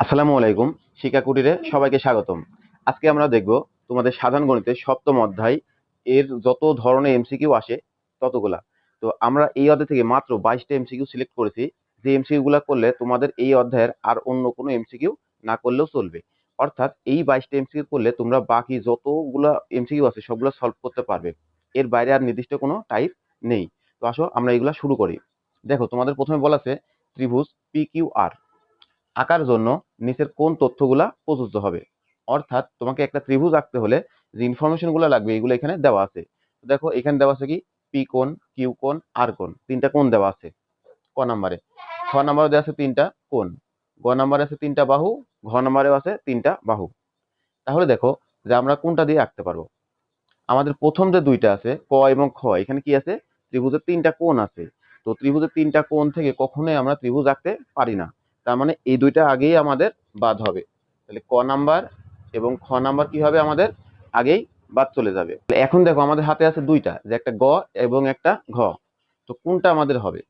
আসসালামু আলাইকুম। শিক্ষা কুটিরে সবাইকে স্বাগতম। আজকে আমরা দেখব তোমাদের সাধারণ গণিতের সপ্তম অধ্যায় এর যত ধরনের এমসিকিউ আসে ততগুলা। তো আমরা এই অধ্যায় থেকে মাত্র 22টা এমসিকিউ সিলেক্ট করেছি, যে এমসিকিউ গুলা করলে তোমাদের এই অধ্যায়ের আর অন্য কোনো এমসিকিউ না করলেও চলবে। অর্থাৎ এই 22টা এমসিকিউ করলে তোমরা বাকি যতগুলা এমসিকিউ আছে সবগুলো সলভ করতে পারবে। এর বাইরে আর নির্দিষ্ট কোনো টাইপ নেই। তো আসো আমরা এগুলা শুরু করি। দেখো, তোমাদের প্রথমে বলা আছে ত্রিভুজ পি কিউ আর আঁকার জন্য নিচের কোন তথ্যগুলা প্রযোজ্য হবে। অর্থাৎ তোমাকে একটা ত্রিভুজ আঁকতে হলে যে ইনফরমেশন গুলো লাগবে এগুলো এখানে দেওয়া আছে। দেখো এখানে দেওয়া আছে কি পি কোণ, কিউ কোণ, আর কোণ, তিনটা কোণ দেওয়া আছে ক নাম্বারে। খ নাম্বারে দেওয়া আছে তিনটা কোণ, গ নাম্বারে আছে তিনটা বাহু, ঘ নাম্বারেও আছে তিনটা বাহু। তাহলে দেখো যে আমরা কোনটা দিয়ে আঁকতে পারবো। আমাদের প্রথম যে দুইটা আছে ক এবং খ, এখানে কি আছে, ত্রিভুজের তিনটা কোণ আছে। তো ত্রিভুজের তিনটা কোণ থেকে কখনোই আমরা ত্রিভুজ আঁকতে পারি না। তার মানে এই দুইটা আগেই আমাদের বাদ হবে। তাহলে ক নাম্বার এবং খ নাম্বার কি হবে, আমাদের আগেই বাদ চলে যাবে। এখন দেখো আমাদের হাতে আছে দুইটা, যে একটা গ এবং একটা ঘ। তো কোনটা আমাদের হবে?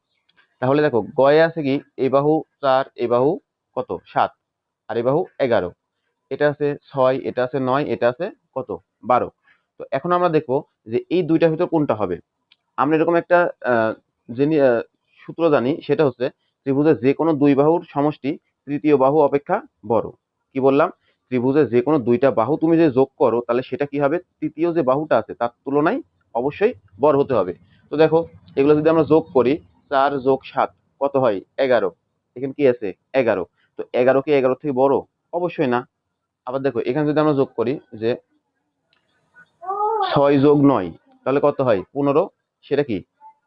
তাহলে দেখো গয়ে আছে কি এই বাহু 4, এই বাহু কত 7, আর এই বাহু 11, এটা আছে 6, এটা আছে 9, এটা আছে কত 12। তো এখন আমরা দেখবো যে এই দুইটার ভিতর কোনটা হবে। আমরা এরকম একটা আহ, সূত্র জানি, সেটা হচ্ছে ত্রিভুজের যে কোনো দুই বাহুর সমষ্টি তৃতীয় বাহু অপেক্ষা বড়। কি বললাম? ত্রিভুজের যে কোনো দুইটা বাহু তুমি যে যোগ করো তাহলে সেটা কি হবে, তৃতীয় যে বাহুটা আছে তার তুলনায় অবশ্যই বড় হতে হবে। তো দেখো এগুলো যদি আমরা যোগ করি, 4 যোগ 7 কত হয় 11। এখানে কি আছে 11। তো 11 কি 11 থেকে বড়? অবশ্যই না। আবার দেখো এখানে যদি আমরা যোগ করি যে 6 যোগ 9 তাহলে কত হয় 15, সেটা কি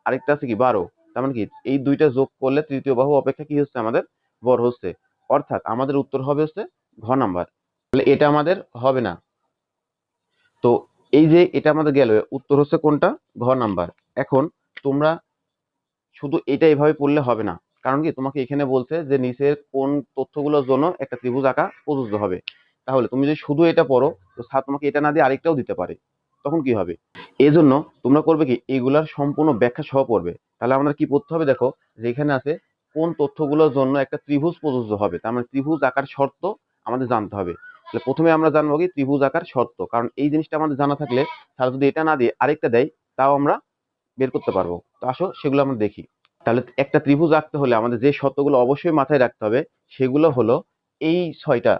আরেকটা আছে কি 12। তার মানে কি এই দুইটা যোগ করলে তৃতীয় বাহু অপেক্ষা কি হচ্ছে আমাদের বড় হচ্ছে। অর্থাৎ আমাদের উত্তর হবে হচ্ছে ঘ নাম্বার। তাহলে এটা আমাদের হবে না। তো এই যে এটা আমাদের গেল, উত্তর হচ্ছে কোনটা, ঘ নাম্বার। এখন তোমরা শুধু এটা এইভাবে পড়লে হবে না। কারণ কি তোমাকে এখানে বলছে যে নিচের কোন তথ্যগুলোর জন্য একটা ত্রিভুজ আঁকা প্রযোজ্য হবে। তাহলে তুমি যদি শুধু এটা পড়ো তো স্যার তোমাকে এটা না দিয়ে আরেকটাও দিতে পারে, তখন কি হবে? এই জন্য তোমরা করবে কি এগুলার সম্পূর্ণ ব্যাখ্যা সহ পড়বে। তাহলে আমাদের কি পড়তে হবে, দেখো যে এখানে আছে কোন তথ্যগুলোর জন্য একটা ত্রিভুজ প্রযোজ্য হবে, তার মানে ত্রিভুজ আকার শর্ত আমাদের জানতে হবে। তাহলে প্রথমে আমরা জানবো কি ত্রিভুজ আকার শর্ত, কারণ এই জিনিসটা আমাদের জানা থাকলে তাহলে যদি এটা না দিয়ে আরেকটা দেয় তাও আমরা বের করতে পারবো। তো আসো সেগুলো আমরা দেখি। তাহলে একটা ত্রিভুজ আঁকতে হলে আমাদের যে শর্তগুলো অবশ্যই মাথায় রাখতে হবে সেগুলো হলো এই 6টা।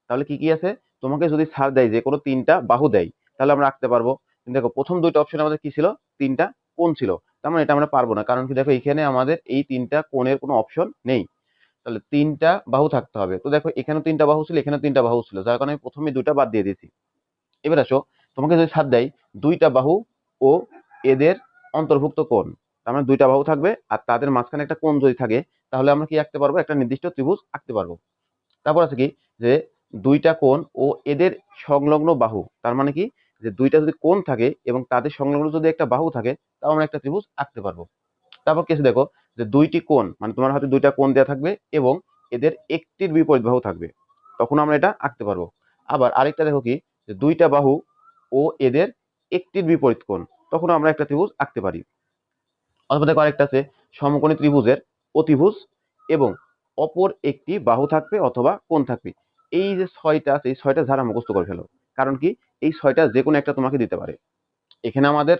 তাহলে কি কি আছে, তোমাকে যদি ছাড় দেয় যে কোনো তিনটা বাহু দেয় তাহলে আমরা আঁকতে পারবো। কিন্তু দেখো প্রথম দুইটা অপশন আমাদের কি ছিল, তিনটা কোণ ছিল। তার মানে এটা আমরা পারবো না, কারণ কি দেখো এখানে আমাদের এই তিনটা কোণের কোনো অপশন নেই। তাহলে তিনটা বাহু থাকতে হবে। তো দেখো এখানে তিনটা বাহু ছিল, এখানে তিনটা বাহু ছিল, যার কারণে আমি প্রথমে দুইটা বাদ দিয়ে দিয়েছি। এবার আসো, তোমাকে যদি ছাড় দেয় দুইটা বাহু ও এদের অন্তর্ভুক্ত কোণ, তার মানে দুইটা বাহু থাকবে আর তাদের মাঝখানে একটা কোণ যদি থাকে, তাহলে আমরা কি আঁকতে পারবো, একটা নির্দিষ্ট ত্রিভুজ আঁকতে পারবো। তারপর আছে কি যে দুইটা কোণ ও এদের সংলগ্ন বাহু, তার মানে কি যে দুইটা যদি কোণ থাকে এবং তাদের সংলগ্ন যদি একটা বাহু থাকে, তাও আমরা একটা ত্রিভুজ আঁকতে পারবো। তারপর কি আছে দেখো, যে দুইটি কোণ মানে তোমার হাতে দুইটা কোণ দেওয়া থাকবে এবং এদের একটির বিপরীত বাহু থাকবে, তখন আমরা এটা আঁকতে পারবো। আবার আরেকটা দেখো কি, যে দুইটা বাহু ও এদের একটির বিপরীত কোণ, তখন আমরা একটা ত্রিভুজ আঁকতে পারি। অথবা দেখো আরেকটা আছে সমকোণী ত্রিভুজের অতিভুজ এবং অপর একটি বাহু থাকবে অথবা কোণ থাকবে। এই যে 6টা আছে এই 6টা ধারা মুখস্থ করে ফেলো। কারণ কি এই 6টা যে কোনো একটা তোমাকে দিতে পারে। এখানে আমাদের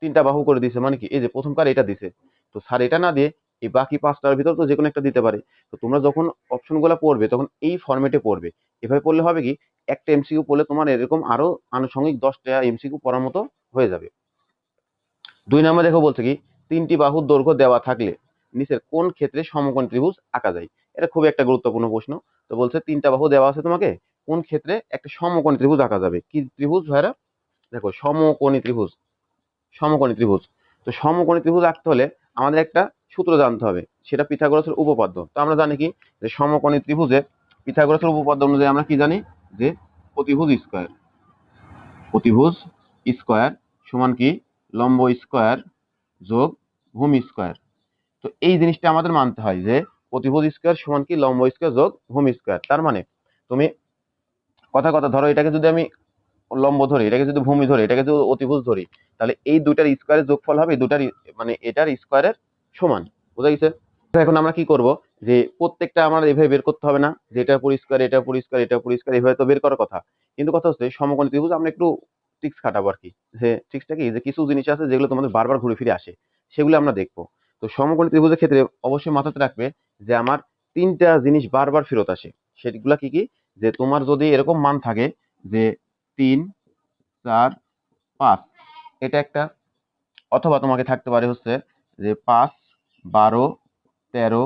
তিনটা বাহু করে দিছে, মানে কি এই যে প্রথম কার এটা দিছে, তো স্যার এটা না দিয়ে এই বাকি 5টার ভিতর তো যে কোনো একটা দিতে পারে। তো তোমরা যখন অপশন গুলা পড়বে তখন এই ফরম্যাটে পড়বে। এভাবে পড়লে হবে কি, একটা এমসিকিউ পড়লে তোমার এরকম আরো আনুষঙ্গিক 10টা এমসিকিউ পড়ার মতো হয়ে যাবে। 2 নম্বর দেখো বলছে কি তিনটি বাহুর দৈর্ঘ্য দেওয়া থাকলে নিচের কোন ক্ষেত্রে সমকোণী ত্রিভুজ আঁকা যায়। এটা খুবই একটা গুরুত্বপূর্ণ প্রশ্ন। তো বলছে তিনটা বাহু দেওয়া আছে তোমাকে, কোন ক্ষেত্রে একটা সমকোণী ত্রিভুজ আঁকা যাবে। কি ত্রিভুজ ভাইরা? দেখো সমকোণী ত্রিভুজ, সমকোণী ত্রিভুজ। তো সমকোণী ত্রিভুজ আঁকতে হলে আমাদের একটা সূত্র জানতে হবে, সেটা পিথাগোরাসের উপপাদ্য। তো আমরা জানি কি যে সমকোণী ত্রিভুজের পিথাগোরাসের উপপাদ্য অনুযায়ী আমরা কি জানি, যে প্রতিভুজ স্কয়ার, প্রতিভুজ স্কয়ার সমান কি লম্ব স্কয়ার যোগ ভূমি স্কয়ার। তো এই জিনিসটা আমাদের মানতে হয় যে প্রতিভুজ স্কয়ার সমান কি লম্ব স্কয়ার যোগ ভূমি স্কয়ার। তার মানে তুমি কথা কথা ধরো এটাকে যদি আমি লম্ব ধরি, এটাকে যদি ভূমি ধরি, এটাকে যদি অতিভুজ ধরি, তাহলে এই দুটার স্কয়ারের যোগফল হবে এই দুটার মানে এটার স্কয়ারের সমান। বুঝা গেছে? তো এখন আমরা কি করব, যে প্রত্যেকটা আমার এভাবে বের করতে হবে না, যে এটা পরিষ্কার, এটা পরিষ্কার, এটা পরিষ্কার, এভাবে তো বের করার কথা। কিন্তু কথা হচ্ছে সমকোণী ত্রিভুজ আমরা একটু ট্রিক্স খাটাবো আর কি। যে ট্রিক্সটা কি, যে কিছু জিনিস আছে যেগুলো তোমাদের বারবার ঘুরে ফিরে আসে, সেগুলো আমরা দেখবো। তো সমকোণী ত্রিভুজের ক্ষেত্রে অবশ্যই মাথাতে রাখবে যে আমার তিনটা জিনিস বারবার ফেরত আসে। সেগুলা কি কি, যে তোমার যদি এরকম মান থাকে যে 3, 4, 5, এটা একটা, অথবা তোমাকে থাকতে পারে হচ্ছে যে 5, 12, 13,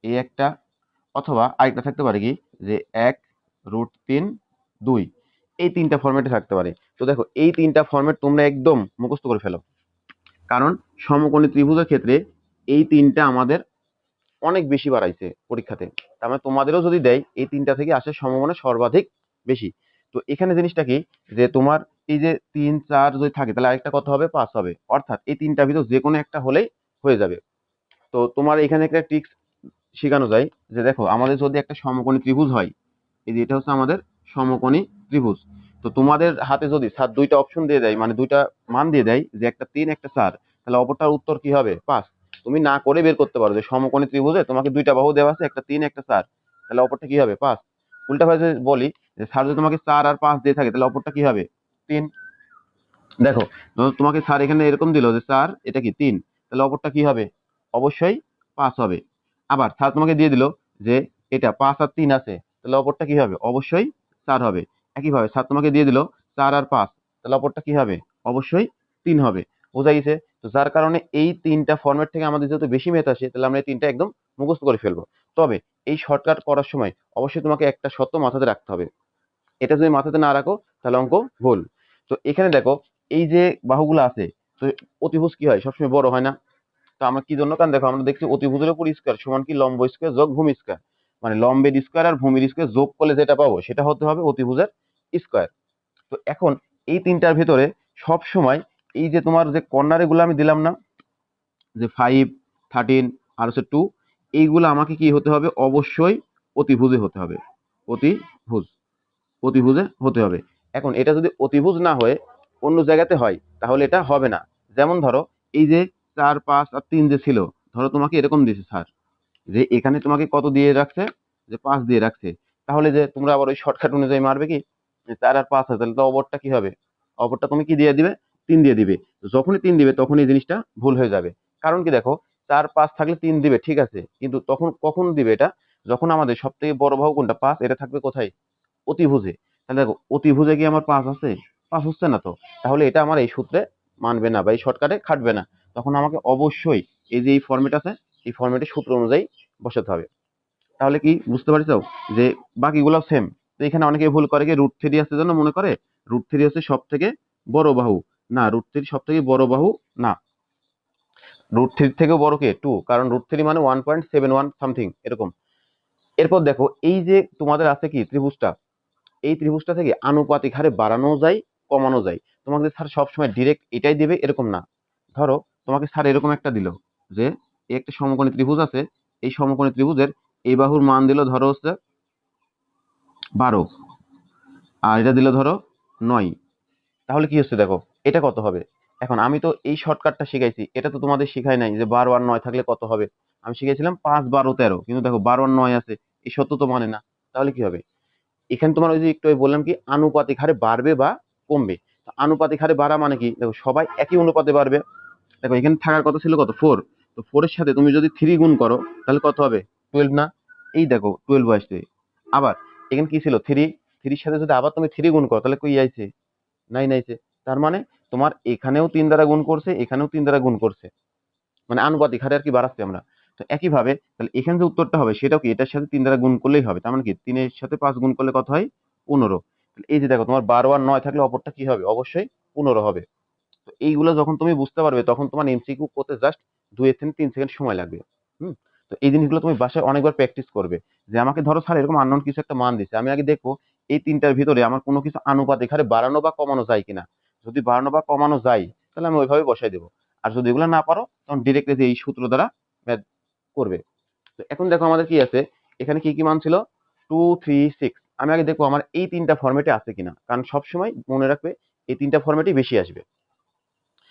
এই একটা, অথবা আরেকটা থাকতে পারে কি যে 1√3, 2, এই তিনটা ফরম্যাটে থাকতে পারে। তো দেখো এই তিনটা ফরম্যাট তোমরা একদম মুখস্থ করে ফেলো, কারণ সমকোণী ত্রিভুজের ক্ষেত্রে এই তিনটা আমাদের অনেক বেশি বাড়াইছে পরীক্ষাতে। তার মানে তোমাদেরও যদি দেয় এই তিনটা থেকে আসার সম্ভাবনা সর্বাধিক বেশি। তো এখানে জিনিসটা কি, যে তোমার এই যে 3, 4 যদি থাকে তাহলে আরেকটা কত হবে, 5 হবে, অর্থাৎ এই তিনটার ভিতর যে কোনো একটা হলেই হয়ে যাবে। তো তোমার এখানে একটা ট্রিক্স শেখানো যায়, যে দেখো আমাদের যদি একটা সমকোণী ত্রিভুজ হয়, এই যে এটা হচ্ছে আমাদের সমকোণী ত্রিভুজ। তো তোমাদের হাতে যদি স্যার দুইটা অপশন দিয়ে দেয়, মানে দুইটা মান দিয়ে দেয়, যে একটা 3, একটা 4, তাহলে অপরটার উত্তর কি হবে, 5। তুমি না করে বের করতে পারো যে সমকোণী ত্রিভুজে তোমাকে দুইটা বাহু দেওয়া আছে, একটা 3, একটা 4, তাহলে অপরটা কি হবে, 5। উল্টা ভাবে যদি বলি যে স্যার যদি তোমাকে 4 আর 5 দিয়ে থাকে, তাহলে অপরটা কি হবে, 3। দেখো তোমাকে স্যার এখানে এরকম দিল যে 4, এটা কি 3, তাহলে অপরটা কি হবে, অবশ্যই 5 হবে। আবার স্যার তোমাকে দিয়ে দিল যে এটা 5 আর 3 আছে, তাহলে অপরটা কি হবে, অবশ্যই 4 হবে। একইভাবে স্যার তোমাকে দিয়ে দিল 4 আর 5, তাহলে অপরটা কি হবে, অবশ্যই 3 হবে। বোঝা গেছে? তো যার কারণে এই তিনটা ফরম্যাট থেকে আমাদের যেহেতু বেশি ম্যাথ আসে, তাহলে আমরা এই তিনটা একদম মুখস্থ করে ফেলবো। তবে এই শর্টকাট করার সময় অবশ্যই তোমাকে একটা শর্ত মাথাতে রাখতে হবে, এটা যদি মাথাতে না রাখো তাহলে অঙ্ক ভুল। তো এখানে দেখো এই যে বাহুগুলো আছে, তো অতিভুজ কি হয়, সবসময় বড় হয় না। তো আমরা কি জন্য, কারণ দেখো আমরা দেখছি অতিভুজের উপর স্কয়ার সমান কি লম্ব স্কয়ার যোগ ভূমি স্কয়ার, মানে লম্বের স্কয়ার আর ভূমির স্কয়ার যোগ করলে যেটা পাবো সেটা হতে হবে অতিভুজের স্কয়ার। তো এখন এই তিনটার ভিতরে সব সময় এই যে তোমার যে কর্নারে গুলো আমি দিলাম না, যে 5, 13 আর হচ্ছে 2, এইগুলো আমাকে কি হতে হবে, অবশ্যই অতিভুজে হতে হবে, অতিভুজ, অতিভুজে হতে হবে। এখন এটা যদি অতিভুজ না হয়ে অন্য জায়গাতে হয় তাহলে এটা হবে না। যেমন ধরো এই যে 4, 5 আর 3 যে ছিল, ধরো তোমাকে এরকম দিয়েছে স্যার, যে এখানে তোমাকে কত দিয়ে রাখছে, যে 5 দিয়ে রাখছে, তাহলে যে তোমরা আবার ওই শর্টকাট অনুযায়ী মারবে কি, যে 4 আর 5 আছে, তাহলে তো অপরটা কি হবে, অপরটা তুমি কি দিয়ে দিবে, 3 দিয়ে দিবে। যখনই 3 দিবে তখন এই জিনিসটা ভুল হয়ে যাবে। কারণ কি দেখো 4, 5 থাকলে 3 দিবে ঠিক আছে, কিন্তু তখন কখন দিবে এটা, যখন আমাদের সব থেকে বড় বাহু কোনটা, 5, এটা থাকবে কোথায়, অতিভুজে। তাহলে দেখো অতিভুজে কি আমার 5 আছে, 5 হচ্ছে না তো, তাহলে এটা আমার এই সূত্রে মানবে না বা এই শর্টকাটে খাটবে না। তখন আমাকে অবশ্যই এই যে এই ফরম্যাট আছে, এই ফরম্যাটে সূত্র অনুযায়ী বসাতে হবে। তাহলে কি বুঝতে পারছো যে বাকিগুলো সেম। তো এখানে অনেকে ভুল করে কি, √3 আছে জন্য মনে করে √3 হচ্ছে সব থেকে বড় বাহু। না, √3 সব থেকে বড় বাহু না, √3 থেকেও বড় কে 2, কারণ √3 মানে 1.71 সামথিং এরকম। এরপর দেখো এই যে তোমাদের আছে কি ত্রিভুজটা, এই ত্রিভুজটা থেকে আনুপাতিক হারে বাড়ানো যায়, কমানো যায়। তোমাকে স্যার সবসময় ডিরেক্ট এটাই দেবে এরকম না। ধরো তোমাকে স্যার এরকম একটা দিল, যে এই একটা সমকোণী ত্রিভুজ আছে, এই সমকোণী ত্রিভুজের এই বাহুর মান দিল ধরো হচ্ছে 12, আর এটা দিল ধরো 9, তাহলে কি হচ্ছে দেখো এটা কত হবে। এখন আমি তো এই শর্টকাটটা শিখাইছি, এটা তো তোমাদের শিখাই নাই যে 12 আর 9 থাকলে কত হবে। আমি শিখাইছিলাম 5, 12, 13, কিন্তু দেখো 12 আর 9 আছে, এই সত্য তো মানে না। তাহলে কি হবে, এখানে তোমার ওই যে একটু বললাম কি আনুপাতিক হারে বাড়বে বা কমবে। তো আনুপাতিক হারে বাড়া মানে কি, দেখো সবাই একই অনুপাতে বাড়বে। দেখো এখানে থাকার কথা ছিল কত, 4, তো 4 এর সাথে তুমি যদি 3 গুণ করো তাহলে কত হবে, 12 না, এই দেখো 12 আসছে। আবার এখানে কি ছিল, 3, 3 সাথে যদি আবার তুমি 3 গুণ করো তাহলে কই আইছে, 9 আইছে। তার মানে তোমার এখানেও 3 দ্বারা গুণ করছে, এখানেও 3 দ্বারা গুণ করছে, মানে আনুপাতিক হারে আর কি বাড়াচ্ছি আমরা। তো একইভাবে তাহলে এখানে যে উত্তরটা হবে সেটাও কি এটার সাথে 3 দ্বারা গুণ করলেই হবে। তার মানে কি 3 এর সাথে 5 গুণ করলে কত হয়, 15। তাহলে এই যে দেখো তোমার 12 আর 9 থাকলে অপরটা কি হবে, অবশ্যই 15 হবে। তো এইগুলো যখন তুমি বুঝতে পারবে তখন তোমার এমসিকিউ করতে জাস্ট 2 থেকে 3 সেকেন্ড সময় লাগবে। হুম। তো এই জিনিসগুলো তুমি বাসায় অনেকবার প্র্যাকটিস করবে, যে আমাকে ধরো স্যার এরকম আননোন কিছু একটা মান দিচ্ছে, আমি আগে দেখবো এই তিনটার ভিতরে আমার কোনো কিছু আনুপাতিক হারে বাড়ানো বা কমানো যায় কিনা। যদি বাড়ানো বা কমানো যায় তাহলে আমি ওইভাবে বসাই দেবো। আর যদি এগুলো না পারো তখন ডিরেক্টলি এই সূত্র দ্বারা ম্যাথ করবে। তো এখন দেখো আমাদের কি আছে, এখানে কি কি মান ছিল, 2, 3, 6। আমি আগে দেখবো আমার এই তিনটা ফরম্যাটে আছে কিনা, কারণ সবসময় মনে রাখবে এই তিনটা ফরম্যাটই বেশি আসবে।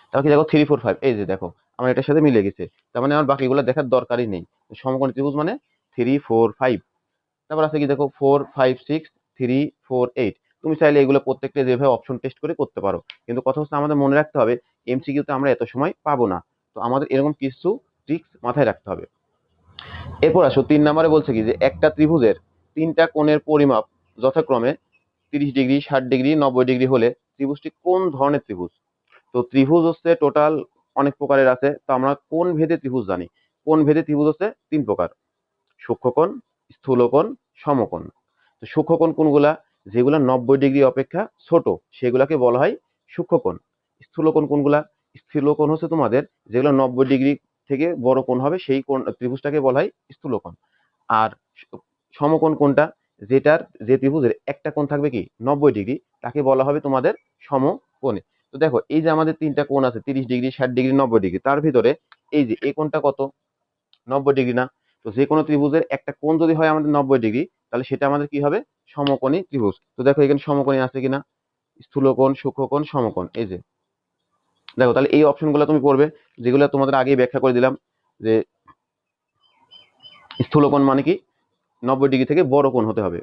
তাহলে কি দেখো 3, 4, 5, এই যে দেখো আমার এটার সাথে মিলে গেছে, তার মানে আমার বাকিগুলো দেখার দরকারই নেই। সমকোণী ত্রিভুজ মানে 3 4 5, তারপর আছে কি দেখো 4 5 6 3 4 8। তুমি চাইলে এগুলো প্রত্যেকটা যেভাবে অপশন টেস্ট করে করতে পারো, কিন্তু কথা হচ্ছে আমাদের মনে রাখতে হবে এমসিকিউতে আমরা এত সময় পাবো না। তো আমাদের এরকম কিছু ট্রিক্স মাথায় রাখতে হবে। এরপর আসো 3 নম্বরে বলছে কি যে একটা ত্রিভুজের তিনটা কোণের পরিমাপ যথাক্রমে 30 ডিগ্রি, 60 ডিগ্রি, 90 ডিগ্রি হলে ত্রিভুজটি কোন ধরনের ত্রিভুজ? তো ত্রিভুজ হচ্ছে টোটাল অনেক প্রকারের আছে, তো আমরা কোন ভেদে ত্রিভুজ জানি। কোন ভেদে ত্রিভুজ হচ্ছে 3 প্রকার: সূক্ষ্মকোণ, স্থূলকোণ, সমকোণ। তো সূক্ষ্মকোণ কোনগুলা? যেগুলা 90 ডিগ্রি অপেক্ষা ছোট, সেগুলাকে বলা হয় সূক্ষ্মকোণ। স্থূলকোণ কোনগুলা? স্থূলকোণ হচ্ছে তোমাদের যেগুলো 90 ডিগ্রি থেকে বড় কোণ হবে, সেই কোণ ত্রিভুজটাকে বলা হয় স্থূলকোণ। আর সমকোণ কোনটা? যে ত্রিভুজের একটা কোণ থাকবে কি 90 ডিগ্রি, তাকে বলা হবে তোমাদের সমকোণী। তো দেখো এই যে আমাদের তিনটা কোণ আছে, 30 ডিগ্রি, 60 ডিগ্রি, 90 ডিগ্রি, তার ভিতরে এই যে এই কোণটা কত? 90 ডিগ্রি না? তো যে কোনো ত্রিভুজের একটা কোণ যদি হয় আমাদের 90 ডিগ্রি, তাহলে সেটা আমাদের কি হবে? সমকোণী ত্রিভুজ। তো দেখো এখানে সমকোণী আছে কিনা, স্থূলকোণ, সূক্ষ্মকোণ, সমকোণ, এই যে দেখো। তাহলে এই অপশনগুলো তুমি পড়বে, যেগুলো তোমাদের আগেই ব্যাখ্যা করে দিলাম, যে স্থূলকোণ মানে কি 90 ডিগ্রি থেকে বড় কোণ হতে হবে,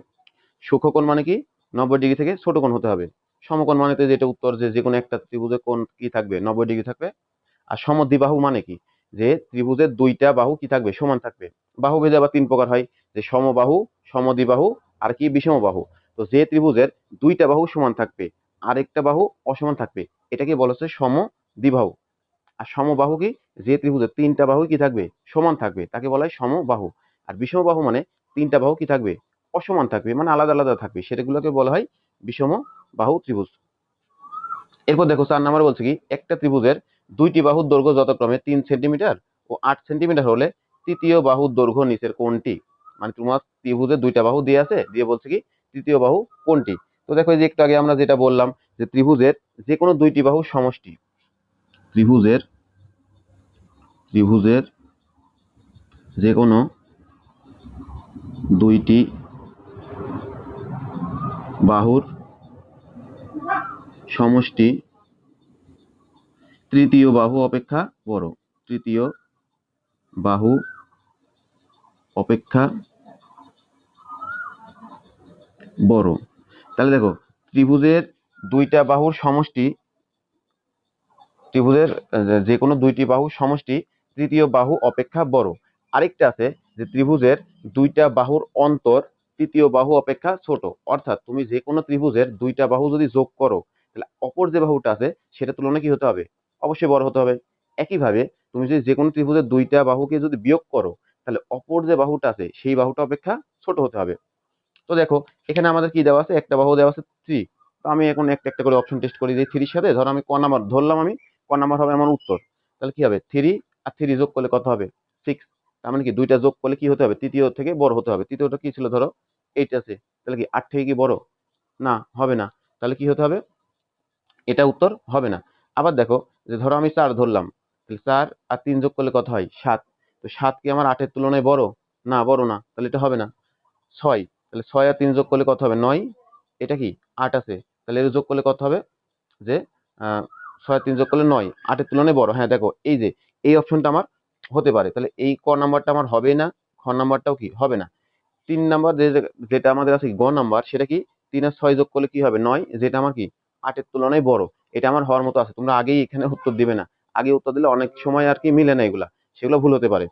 সূক্ষ্মকোণ মানে কি 90 ডিগ্রি থেকে ছোট কোণ হতে হবে, সমকোণ মানে তো যেটা উত্তর, যে কোনো একটা ত্রিভুজের কোণ কি থাকবে 90 ডিগ্রি থাকবে। আর সমদ্বিবাহু মানে কি? যে ত্রিভুজের দুইটা বাহু কি থাকবে? সমান থাকবে। বাহু ভেদে আবার 3 প্রকার হয়, যে সমবাহু, সমদ্বিবাহু আর কি বিষমবাহু। তো যে ত্রিভুজের দুইটা বাহু সমান থাকবে, আরেকটা বাহু অসমান থাকবে, এটাকে বলা হচ্ছে সমদ্বিবাহু। আর সমবাহু কি? যে ত্রিভুজের তিনটা বাহু কি থাকবে? সমান থাকবে, তাকে বলা হয় সমবাহু। আর বিষমবাহু মানে তিনটা বাহু কি থাকবে? অসমান থাকবে, মানে আলাদা আলাদা থাকবে, সেটাগুলোকে বলা হয় বিষমবাহু ত্রিভুজ। এরপর দেখো 4 নম্বরে বলছে কি একটা ত্রিভুজের দুইটি বাহুর দৈর্ঘ্য যথাক্রমে 3 সেন্টিমিটার ও 8 সেন্টিমিটার হলে তৃতীয় বাহুর দৈর্ঘ্য নিচের কোনটি? মানে তোমার ত্রিভুজের দুইটা বাহু দিয়ে আছে, দিয়ে বলছে কি তৃতীয় বাহু কোনটি? তো দেখো এই যে একটু আগে আমরা যেটা বললাম, যে ত্রিভুজের যে কোনো দুইটি বাহুর সমষ্টি, ত্রিভুজের ত্রিভুজের যে কোনো দুইটি বাহুর সমষ্টি তৃতীয় বাহু অপেক্ষা বড়, তৃতীয় বাহু অপেক্ষা বড়। তাহলে দেখো ত্রিভুজের দুইটা বাহুর সমষ্টি, ত্রিভুজের যে কোনো দুইটি বাহুর সমষ্টি তৃতীয় বাহু অপেক্ষা বড়। আরেকটা আছে যে ত্রিভুজের দুইটা বাহুর অন্তর তৃতীয় বাহু অপেক্ষা ছোট। অর্থাৎ তুমি যে কোনো ত্রিভুজের দুইটা বাহু যদি যোগ করো, তাহলে অপর যে বাহুটা আছে সেটা তুলনায় কি হতে হবে? অবশ্যই বড় হতে হবে। একইভাবে তুমি যদি যে কোনো ত্রিভুজের দুইটা বাহুকে যদি বিয়োগ করো, তাহলে অপর যে বাহুটা আছে সেই বাহুটা অপেক্ষা ছোট হতে হবে। তো দেখো এখানে আমাদের কি দেওয়া আছে? একটা বাহু দেওয়া আছে 3। তো আমি এখন একটা একটা করে অপশন টেস্ট করি, যে 3 সাথে ধরো আমি ক নাম্বার ধরলাম, আমি ক নাম্বার হবে আমার উত্তর। তাহলে কি হবে? 3 আর 3 যোগ করলে কত হবে? 6। তার মানে কি দুইটা যোগ করলে কি হতে হবে? তৃতীয় থেকে বড় হতে হবে। তৃতীয়টা কি ছিল? ধরো 8 আছে, তাহলে কি 8 থেকে কি বড়? না, হবে না। তাহলে কি হতে হবে? এটা উত্তর হবে না। আবার দেখো যে ধরো আমি 4 ধরলাম, তাহলে 4 আর 3 যোগ করলে কত হয়? 7। তো 7 কি আমার 8 এর তুলনায় বড়? না, বড় না, তাহলে এটা হবে না। 6, তাহলে 6 আর 3 যোগ করলে কত হবে? 9। এটা কি 8 আছে, তাহলে এর যোগ করলে কত হবে? যে 6 আর 3 যোগ করলে 9, 8 এর তুলনায় বড়। হ্যাঁ দেখো এই যে এই অপশনটা আমার হতে পারে, তাহলে এই ক নাম্বারটা আমার হবে না, খ নাম্বারটাও কি হবে না। 3 নাম্বার যেটা আমাদের আছে গ নাম্বার, সেটা কি 3 আর 6 যোগ করলে কি হবে? 9, যেটা আমার কি 8 এর তুলনায় বড়। এটা আমার হওয়ার মতো আছে, তোমরা আগেই এখানে উত্তর দিবে না। আগে উত্তর দিলে অনেক সময় আর কি মিলে না, এগুলা সেগুলো ভুল হতে পারে।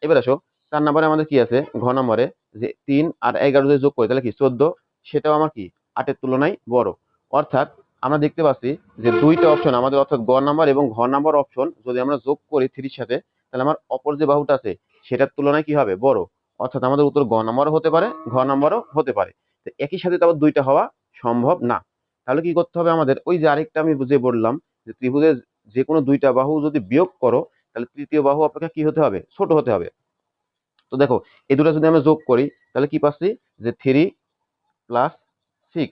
এবার আসো 4 নম্বরে আমাদের কি আছে? ঘ নম্বরে যে 3 আর 11 যদি যোগ করি তাহলে কি 14, সেটাও আমার কি 8 এর তুলনায় বড়। অর্থাৎ আমরা দেখতে পাচ্ছি যে দুইটা অপশন আমাদের, অর্থাৎ গ নাম্বার এবং ঘ নাম্বার অপশন যদি আমরা যোগ করি 3 সাথে, তাহলে আমার অপর যে বাহুটা আছে সেটার তুলনায় কি হবে? বড়। অর্থাৎ আমাদের উত্তর গ নাম্বারও হতে পারে, ঘ নাম্বারও হতে পারে। তো একই সাথে তো আবার দুইটা হওয়া সম্ভব না। তাহলে কি করতে হবে আমাদের? ওই যে আরেকটা আমি বুঝে বললাম, যে ত্রিভুজের যে কোনো দুইটা বাহু যদি বিয়োগ করো, তাহলে তৃতীয় বাহু অপেক্ষা কি হতে হবে? ছোট হতে হবে। তো দেখো এই দুটো যদি আমরা যোগ করি, তাহলে কি পাচ্ছি? যে 3 প্লাস 6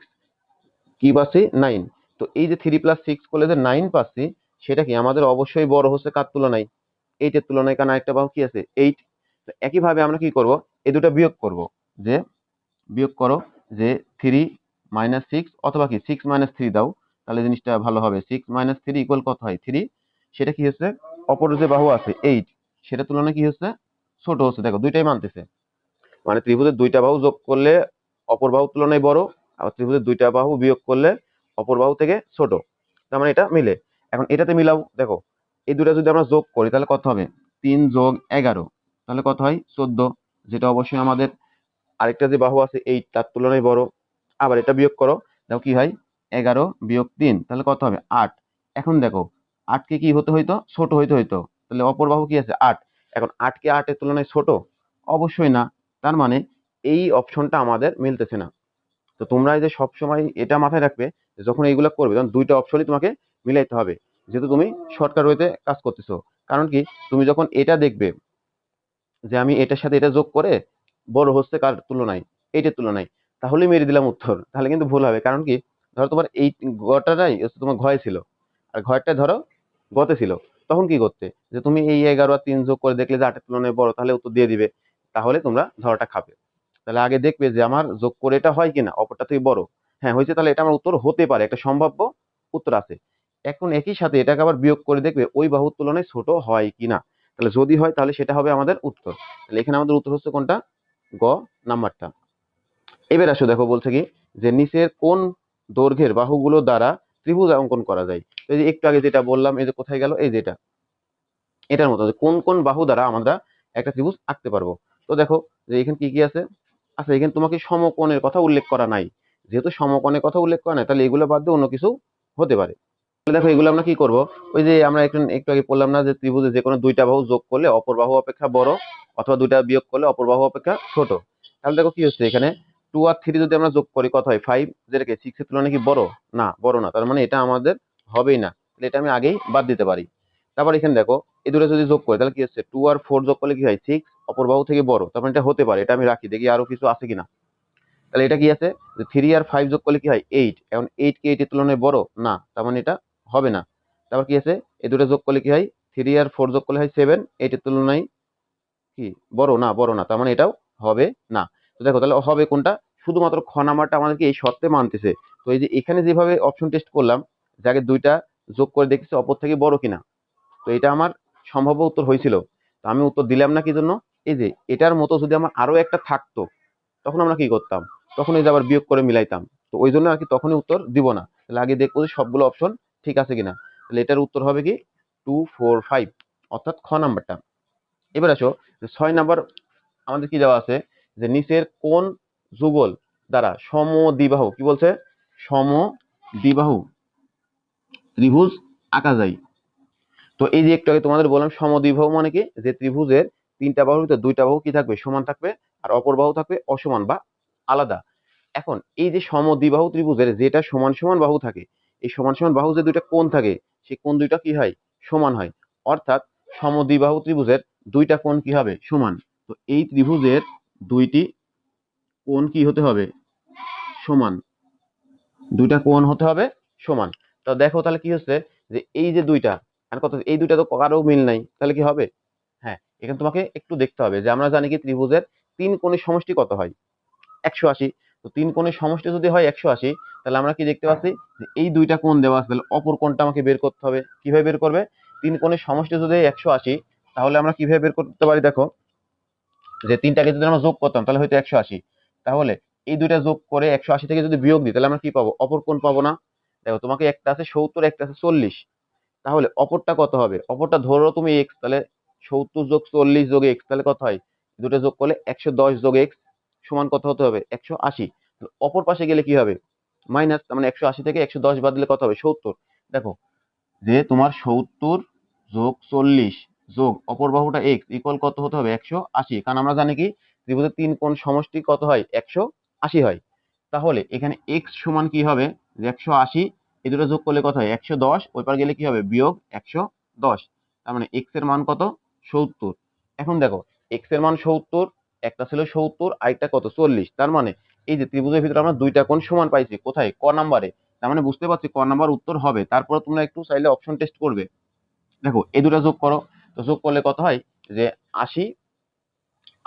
কি পাচ্ছি? 9। তো এই যে 3 প্লাস 6 করলে যে 9 পাচ্ছি, সেটা কি আমাদের অবশ্যই বড় হচ্ছে কার তুলনায়? 8 এর তুলনায়, কারণ আরেকটা বাহু কি আছে? 8। তো একইভাবে আমরা কি করব? এই দুটো বিয়োগ করব, যে বিয়োগ করো যে 3 মাইনাস 6, অথবা কি 6 মাইনাস 3 দাও, তাহলে জিনিসটা ভালো হবে। 6 মাইনাস 3 ইকুয়াল কত হয়? 3। সেটা কি হচ্ছে? অপর যে বাহু আছে 8, সেটা তুলনায় কি হচ্ছে? ছোট হচ্ছে। দেখো দুইটাই মানতেছে। মানে ত্রিভুজের দুইটা বাহু যোগ করলে অপর বাহুর তুলনায় বড়, আবার ত্রিভুজের দুইটা বাহু বিয়োগ করলে অপর বাহু থেকে ছোট। তার মানে এটা মিলে। এখন এটাতে মিলাও, দেখো এই দুটা যদি আমরা যোগ করি তাহলে কত হবে? 3 যোগ 11, তাহলে কত হয়? 14, যেটা অবশ্যই আমাদের আরেকটা যে বাহু আছে এই তার তুলনায় বড়। আবার এটা বিয়োগ করো, দেখো কি হয়? 11 বিয়োগ 3, তাহলে কত হবে? 8। এখন দেখো 8কে কি হতে হইতো? ছোট হইতে হইতো, তাহলে অপর বাহু কি আছে? 8। এখন 8কে 8 এর তুলনায় ছোট? অবশ্যই না। তার মানে এই অপশনটা আমাদের মিলতেছে না। তো তোমরা এই যে সবসময় এটা মাথায় রাখবে যে যখন এইগুলো করবে তখন দুইটা অপশনই তোমাকে মিলাইতে হবে, যেহেতু তুমি শর্টকাট ওয়েতে কাজ করতেছো। কারণ কি, তুমি যখন এটা দেখবে যে আমি এটার সাথে এটা যোগ করে বড় হচ্ছে কার তুলনায়? এইটার তুলনায়, তাহলেই মেরে দিলাম উত্তর, তাহলে কিন্তু ভুল হবে। কারণ কি, ধরো তোমার এই গটাটাই হচ্ছে তোমার ঘয় ছিল, আর ঘরটা ধরো গতে ছিল, তখন কি করতে? যে তুমি এই 11 আর 3 যোগ করে দেখলে যে 8 এর তুলনায় বড়, তাহলে উত্তর দিয়ে দিবে, তাহলে তোমরা ধরাটা খাবে। তাহলে আগে দেখবে যে আমার যোগ করে এটা হয় কিনা অপরটা থেকে বড়। হ্যাঁ হয়েছে, তাহলে এটা আমার উত্তর হতে পারে, একটা সম্ভাব্য উত্তর আছে। এখন একই সাথে এটাকে আবার বিয়োগ করে দেখবে ওই বাহুর তুলনায় ছোট হয় কিনা। তাহলে যদি হয় তাহলে সেটা হবে আমাদের উত্তর। তাহলে এখানে আমাদের উত্তর হচ্ছে কোনটা? গ নাম্বারটা। এবার আসো, দেখো বলছে কি যে নিচের কোন দৈর্ঘ্যের বাহুগুলো দ্বারা ত্রিভুজ অঙ্কন করা যায়? তো এই যে একটু আগে যেটা বললাম, এই যে কোথায় গেল, এই যেটা এটার মতো যে কোন কোন বাহু দ্বারা আমরা একটা ত্রিভুজ আঁকতে পারবো। তো দেখো যে এখানে কি কি আছে। আচ্ছা, এখানে তোমাকে সমকোণের কথা উল্লেখ করা নাই। যেহেতু সমকোণের কথা উল্লেখ করা নাই, তাহলে এগুলো বাদ দিয়ে অন্য কিছু হতে পারে। তাহলে দেখো এগুলো আমরা কি করব? ওই যে আমরা একটু আগে বললাম না যে ত্রিভুজে যে কোনো দুইটা বাহু যোগ করলে অপর বাহু অপেক্ষা বড়, অথবা দুইটা বিয়োগ করলে অপর বাহু অপেক্ষা ছোট। তাহলে দেখো কি হচ্ছে এখানে, 2 আর 3 যদি আমরা যোগ করি কত হয়? 5, যেটাকে 6 এর তুলনায় কি বড়? না, বড় না। তার মানে এটা আমাদের হবেই না, তাহলে এটা আমি আগেই বাদ দিতে পারি। তারপর এখানে দেখো এই দুটো যদি যোগ করি তাহলে কি হচ্ছে? 2 আর 4 যোগ করলে কি হয়? 6, অপর বাহু থেকে বড়, তার মানে এটা হতে পারে, এটা আমি রাখি, দেখি আরো কিছু আছে কিনা। তাহলে এটা কি আছে যে 3 আর 5 যোগ করলে কি হয়? 8, এখন 8 কি 8 এর তুলনায় বড়? না, তার মানে এটা হবে না। তারপর কি আছে? এই দুটো যোগ করলে কি হয়? 3 আর 4 যোগ করলে হয় 7, 8 এর তুলনায় কি বড়? না, বড় না, তার মানে এটাও হবে না। তো দেখো তাহলে হবে কোনটা? শুধুমাত্র খ নাম্বারটা আমাদেরকে এই শর্তে মানতেছে। তো এই যে এখানে যেভাবে অপশন টেস্ট করলাম, যাকে দুইটা যোগ করে দেখতেছি অপর থেকে বড় কিনা, তো এটা আমার সম্ভাব্য উত্তর হয়েছিল। তো আমি উত্তর দিলাম না কি জন্য? এই যে এটার মতো যদি আমার আরো একটা থাকতো, তখন আমরা কি করতাম? তখন এই যে আবার বিয়োগ করে মিলাইতাম। তো ওই জন্য আর কি তখনই উত্তর দিব না, তাহলে আগে দেখবো যে সবগুলো অপশন ঠিক আছে কিনা। তাহলে এটার উত্তর হবে কি? 2, 4, 5, অর্থাৎ খ নাম্বারটা। এবার আসো, 6 নাম্বার আমাদের কি দেওয়া আছে যে নিচের কোন যুগল দ্বারা সমদ্বিবাহু, কি বলছে? সমদ্বিবাহু ত্রিভুজ আঁকা যায়। তো এই যে একটু আগে তোমাদের বললাম সমদ্বিবাহু মানে কি, যে ত্রিভুজের তিনটা বাহুর ভিতরে দুইটা বাহু কি থাকবে? সমান থাকবে, আর অপর বাহু থাকবে অসমান বা আলাদা। এখন এই যে সমদ্বিবাহু ত্রিভুজের যেটা সমান সমান বাহু থাকে, এই সমান সমান বাহু যে দুইটা কোণ থাকে, সেই কোণ দুইটা কি হয়? সমান হয়। অর্থাৎ সমদ্বিবাহু ত্রিভুজের দুইটা কোণ কি হবে? সমান। তো এই ত্রিভুজের দুইটি কোণ কি হতে হবে? সমান। দুইটা কোণ হতে হবে সমান। তো দেখো তাহলে কি হচ্ছে যে এই যে দুইটা, আর কত, এই দুইটা তো কারো মিল নাই, তাহলে কি হবে? হ্যাঁ, এখানে তোমাকে একটু দেখতে হবে যে আমরা জানি কি ত্রিভুজের তিন কোণের সমষ্টি কত হয়? 180। তো তিন কোণের সমষ্টি যদি হয় 180, তাহলে আমরা কি দেখতে পাচ্ছি যে এই দুইটা কোণ দেওয়া আছে, তাহলে অপর কোণটা আমাকে বের করতে হবে। কিভাবে বের করবে? তিন কোণের সমষ্টি যদি 180, তাহলে আমরা কিভাবে বের করতে পারি? দেখো যে তিনটাকে যদি আমরা যোগ করতাম তাহলে হয়তো 180, তাহলে এই দুইটা যোগ করে 180 থেকে যদি বিয়োগ দিই তাহলে আমরা কি পাবো? অপর কোণ পাবো না? দেখো তোমাকে একটা আছে 70, একটা আছে 40, তাহলে অপরটা কত হবে? অপরটা ধরো তুমি এক্স, তাহলে 70 যোগ 40 যোগ এক্স, তাহলে কত হয়? দুটো যোগ করলে 110 যোগ এক্স সমান কত হতে হবে? 180। অপর পাশে গেলে কি হবে? মাইনাস, তার মানে 180 থেকে 110 বাদ দিলে কত হবে? 70। দেখো যে তোমার 70 যোগ 40 যোগ অপর বাহুটা এক্স ইকুয়াল কত হতে হবে? 180। কারণ আমরা জানি কি ত্রিভুজের তিন কোণ সমষ্টি কত হয়? 180 হয়। তাহলে এখানে এক্স সমান কি হবে? যে 180, এই দুটো যোগ করলে কত হয়? 110, ওই পার গেলে কি হবে? বিয়োগ 110। তার মানে এক্স এর মান কত? 70। এখন দেখো এক্স এর মান 70, একটা ছিল 70, আরেকটা কত? 40। তার মানে এই যে ত্রিভুজের ভিতরে আমরা দুইটা কোণ সমান পাইছি, কোথায়? ক নাম্বারে। তার মানে বুঝতে পারছি ক নাম্বার উত্তর হবে। তারপরে তোমরা একটু চাইলে অপশন টেস্ট করবে। দেখো এই দুটো যোগ করো, তো যোগ করলে কত হয়? যে 80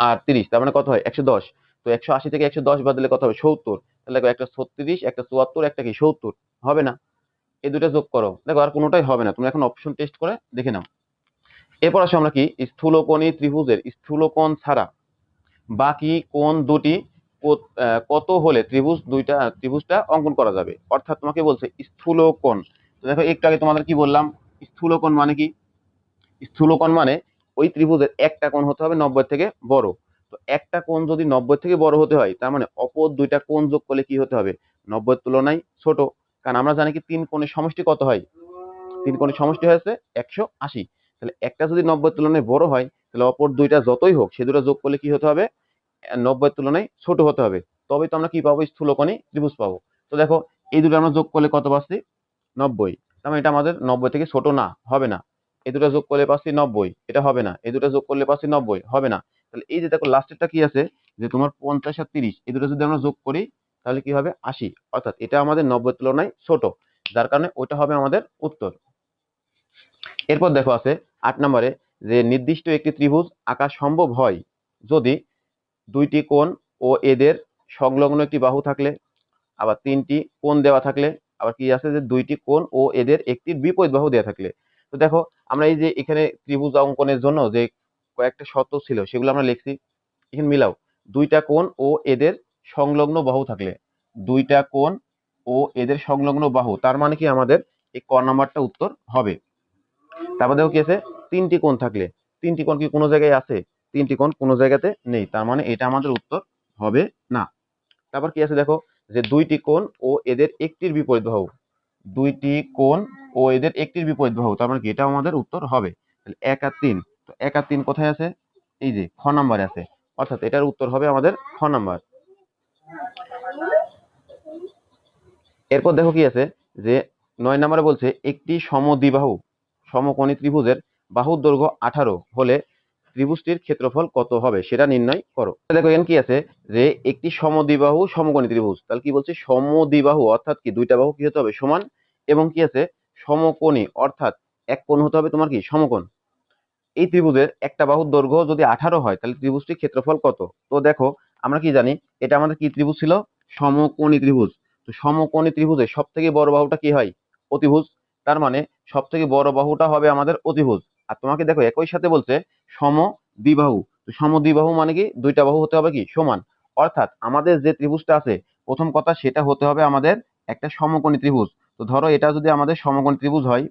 আর 30, তার মানে কত হয়? 110। তো 180 থেকে 110 বাদ দিলে কত হবে? 70। তাহলে দেখো একটা 36, একটা 74, একটা কি 70, হবে না? এই দুটো যোগ করো, দেখো আর কোনোটাই হবে না। তুমি এখন অপশন টেস্ট করে দেখে নাও। এরপর আসো আমরা কি স্থূলকোণী ত্রিভুজের স্থূলকোণ ছাড়া বাকি কোণ দুটি কত হলে ত্রিভুজটা অঙ্কন করা যাবে। অর্থাৎ তোমাকে বলছে স্থূল কোণ। তো দেখো একটু আগে তোমাদের কি বললাম, স্থূল কোণ মানে কি? স্থূল কোণ মানে ওই ত্রিভুজের একটা কোণ হতে হবে 90 থেকে বড়। তো একটা কোণ যদি 90 থেকে বড় হতে হয়, তার মানে অপর দুইটা কোণ যোগ করলে কি হতে হবে? 90 এর তুলনায় ছোট। কারণ আমরা জানি কি তিন কোণের সমষ্টি কত হয়? তিন কোণের সমষ্টি হয়েছে 180। তাহলে একটা যদি 90 এর তুলনায় বড় হয়, তাহলে অপর দুইটা যতই হোক সে দুটো যোগ করলে কি হতে হবে? 90 এর তুলনায় ছোট হতে হবে। তবে তো আমরা কি পাবো? স্থূলকোণী ত্রিভুজ পাবো। তো দেখো এই দুটো আমরা যোগ করলে কত পাচ্ছি? 90। তার মানে এটা আমাদের 90 থেকে ছোট না, হবে না। এই দুটো যোগ করলে পাচ্ছি 90, এটা হবে না। এই দুটো যোগ করলে পাচ্ছি 90, হবে না। তাহলে এই যে দেখো লাস্টেরটা কি আছে, যে তোমার 50 আর 30, এই দুটো যদি আমরা যোগ করি তাহলে কি হবে? 80। অর্থাৎ এটা আমাদের 90 এর তুলনায় ছোট, যার কারণে ওইটা হবে আমাদের উত্তর। এরপর দেখো আছে 8 নম্বরে, যে নির্দিষ্ট একটি ত্রিভুজ আঁকা সম্ভব হয় যদি দুইটি কোণ ও এদের সংলগ্ন একটি বাহু থাকলে, আবার তিনটি কোণ দেওয়া থাকলে, আবার কি আছে যে দুইটি কোণ ও এদের একটির বিপরীত বাহু দেওয়া থাকলে। তো দেখো আমরা এই যে এখানে ত্রিভুজ অঙ্কনের জন্য যে কয়েকটা শর্ত ছিল সেগুলো আমরা লিখছি, এখানে মিলাও। দুইটা কোণ ও এদের সংলগ্ন বাহু থাকলে, দুইটা কোণ ও এদের সংলগ্ন বাহু, তার মানে কি আমাদের এই ক নাম্বারটা উত্তর হবে। তারপর দেখো কি আছে, তিনটি কোণ থাকলে, তিনটি কোণ কি কোনো জায়গায় আছে? তিনটি কোণ কোনো জায়গাতে নেই, তার মানে এটা আমাদের উত্তর হবে না। তারপর কি আছে দেখো, যে দুইটি কোণ ও এদের একটির বিপরীত বাহু, দুইটি কোণ ও এদের একটির বিপরীত বাহু, তার মানে কি এটা আমাদের উত্তর হবে। তাহলে 1 আর 3, তো 1 আর 3 কোথায় আছে? এই যে খ নাম্বারে আছে, অর্থাৎ এটার উত্তর হবে আমাদের খ নাম্বার। এরপর দেখো কি আছে, যে 9 নম্বরে বলছে একটি সমদ্বিবাহু সমকোণী ত্রিভুজের বাহুর দৈর্ঘ্য 18 হলে ত্রিভুজটির ক্ষেত্রফল কত হবে সেটা নির্ণয় করো। দেখো এখানে কি আছে, যে একটি সমদ্বিবাহু সমকোণী ত্রিভুজ, তাহলে কি বলছে? সমদ্বিবাহু অর্থাৎ কি দুইটা বাহু কি হতে হবে? সমান। এবং কি আছে? সমকোণী অর্থাৎ এক কোণ হতে হবে তোমার কি? সমকোণ। এই ত্রিভুজের একটা বাহুর দৈর্ঘ্য যদি 18 হয়, তাহলে ত্রিভুজটির ক্ষেত্রফল কত? তো দেখো আমরা কি জানি, এটা আমাদের কি ত্রিভুজ ছিল? সমকোণী ত্রিভুজ। তো সমকোণী ত্রিভুজের সব থেকে বড় বাহুটা কি হয়? অতিভুজ। তার মানে সব থেকে বড় বাহুটা হবে আমাদের অতিভুজ। আর তোমাকে দেখো একই সাথে বলছে সমদ্বিবাহু। তো সমদ্বিবাহু মানে কি দুইটা বাহু হতে হবে কি? সমান। অর্থাৎ আমাদের যে ত্রিভুজটা আছে, প্রথম কথা সেটা হতে হবে আমাদের একটা সমকোণী ত্রিভুজ। তো ধরো এটা যদি আমাদের সমকোণী ত্রিভুজ হয়,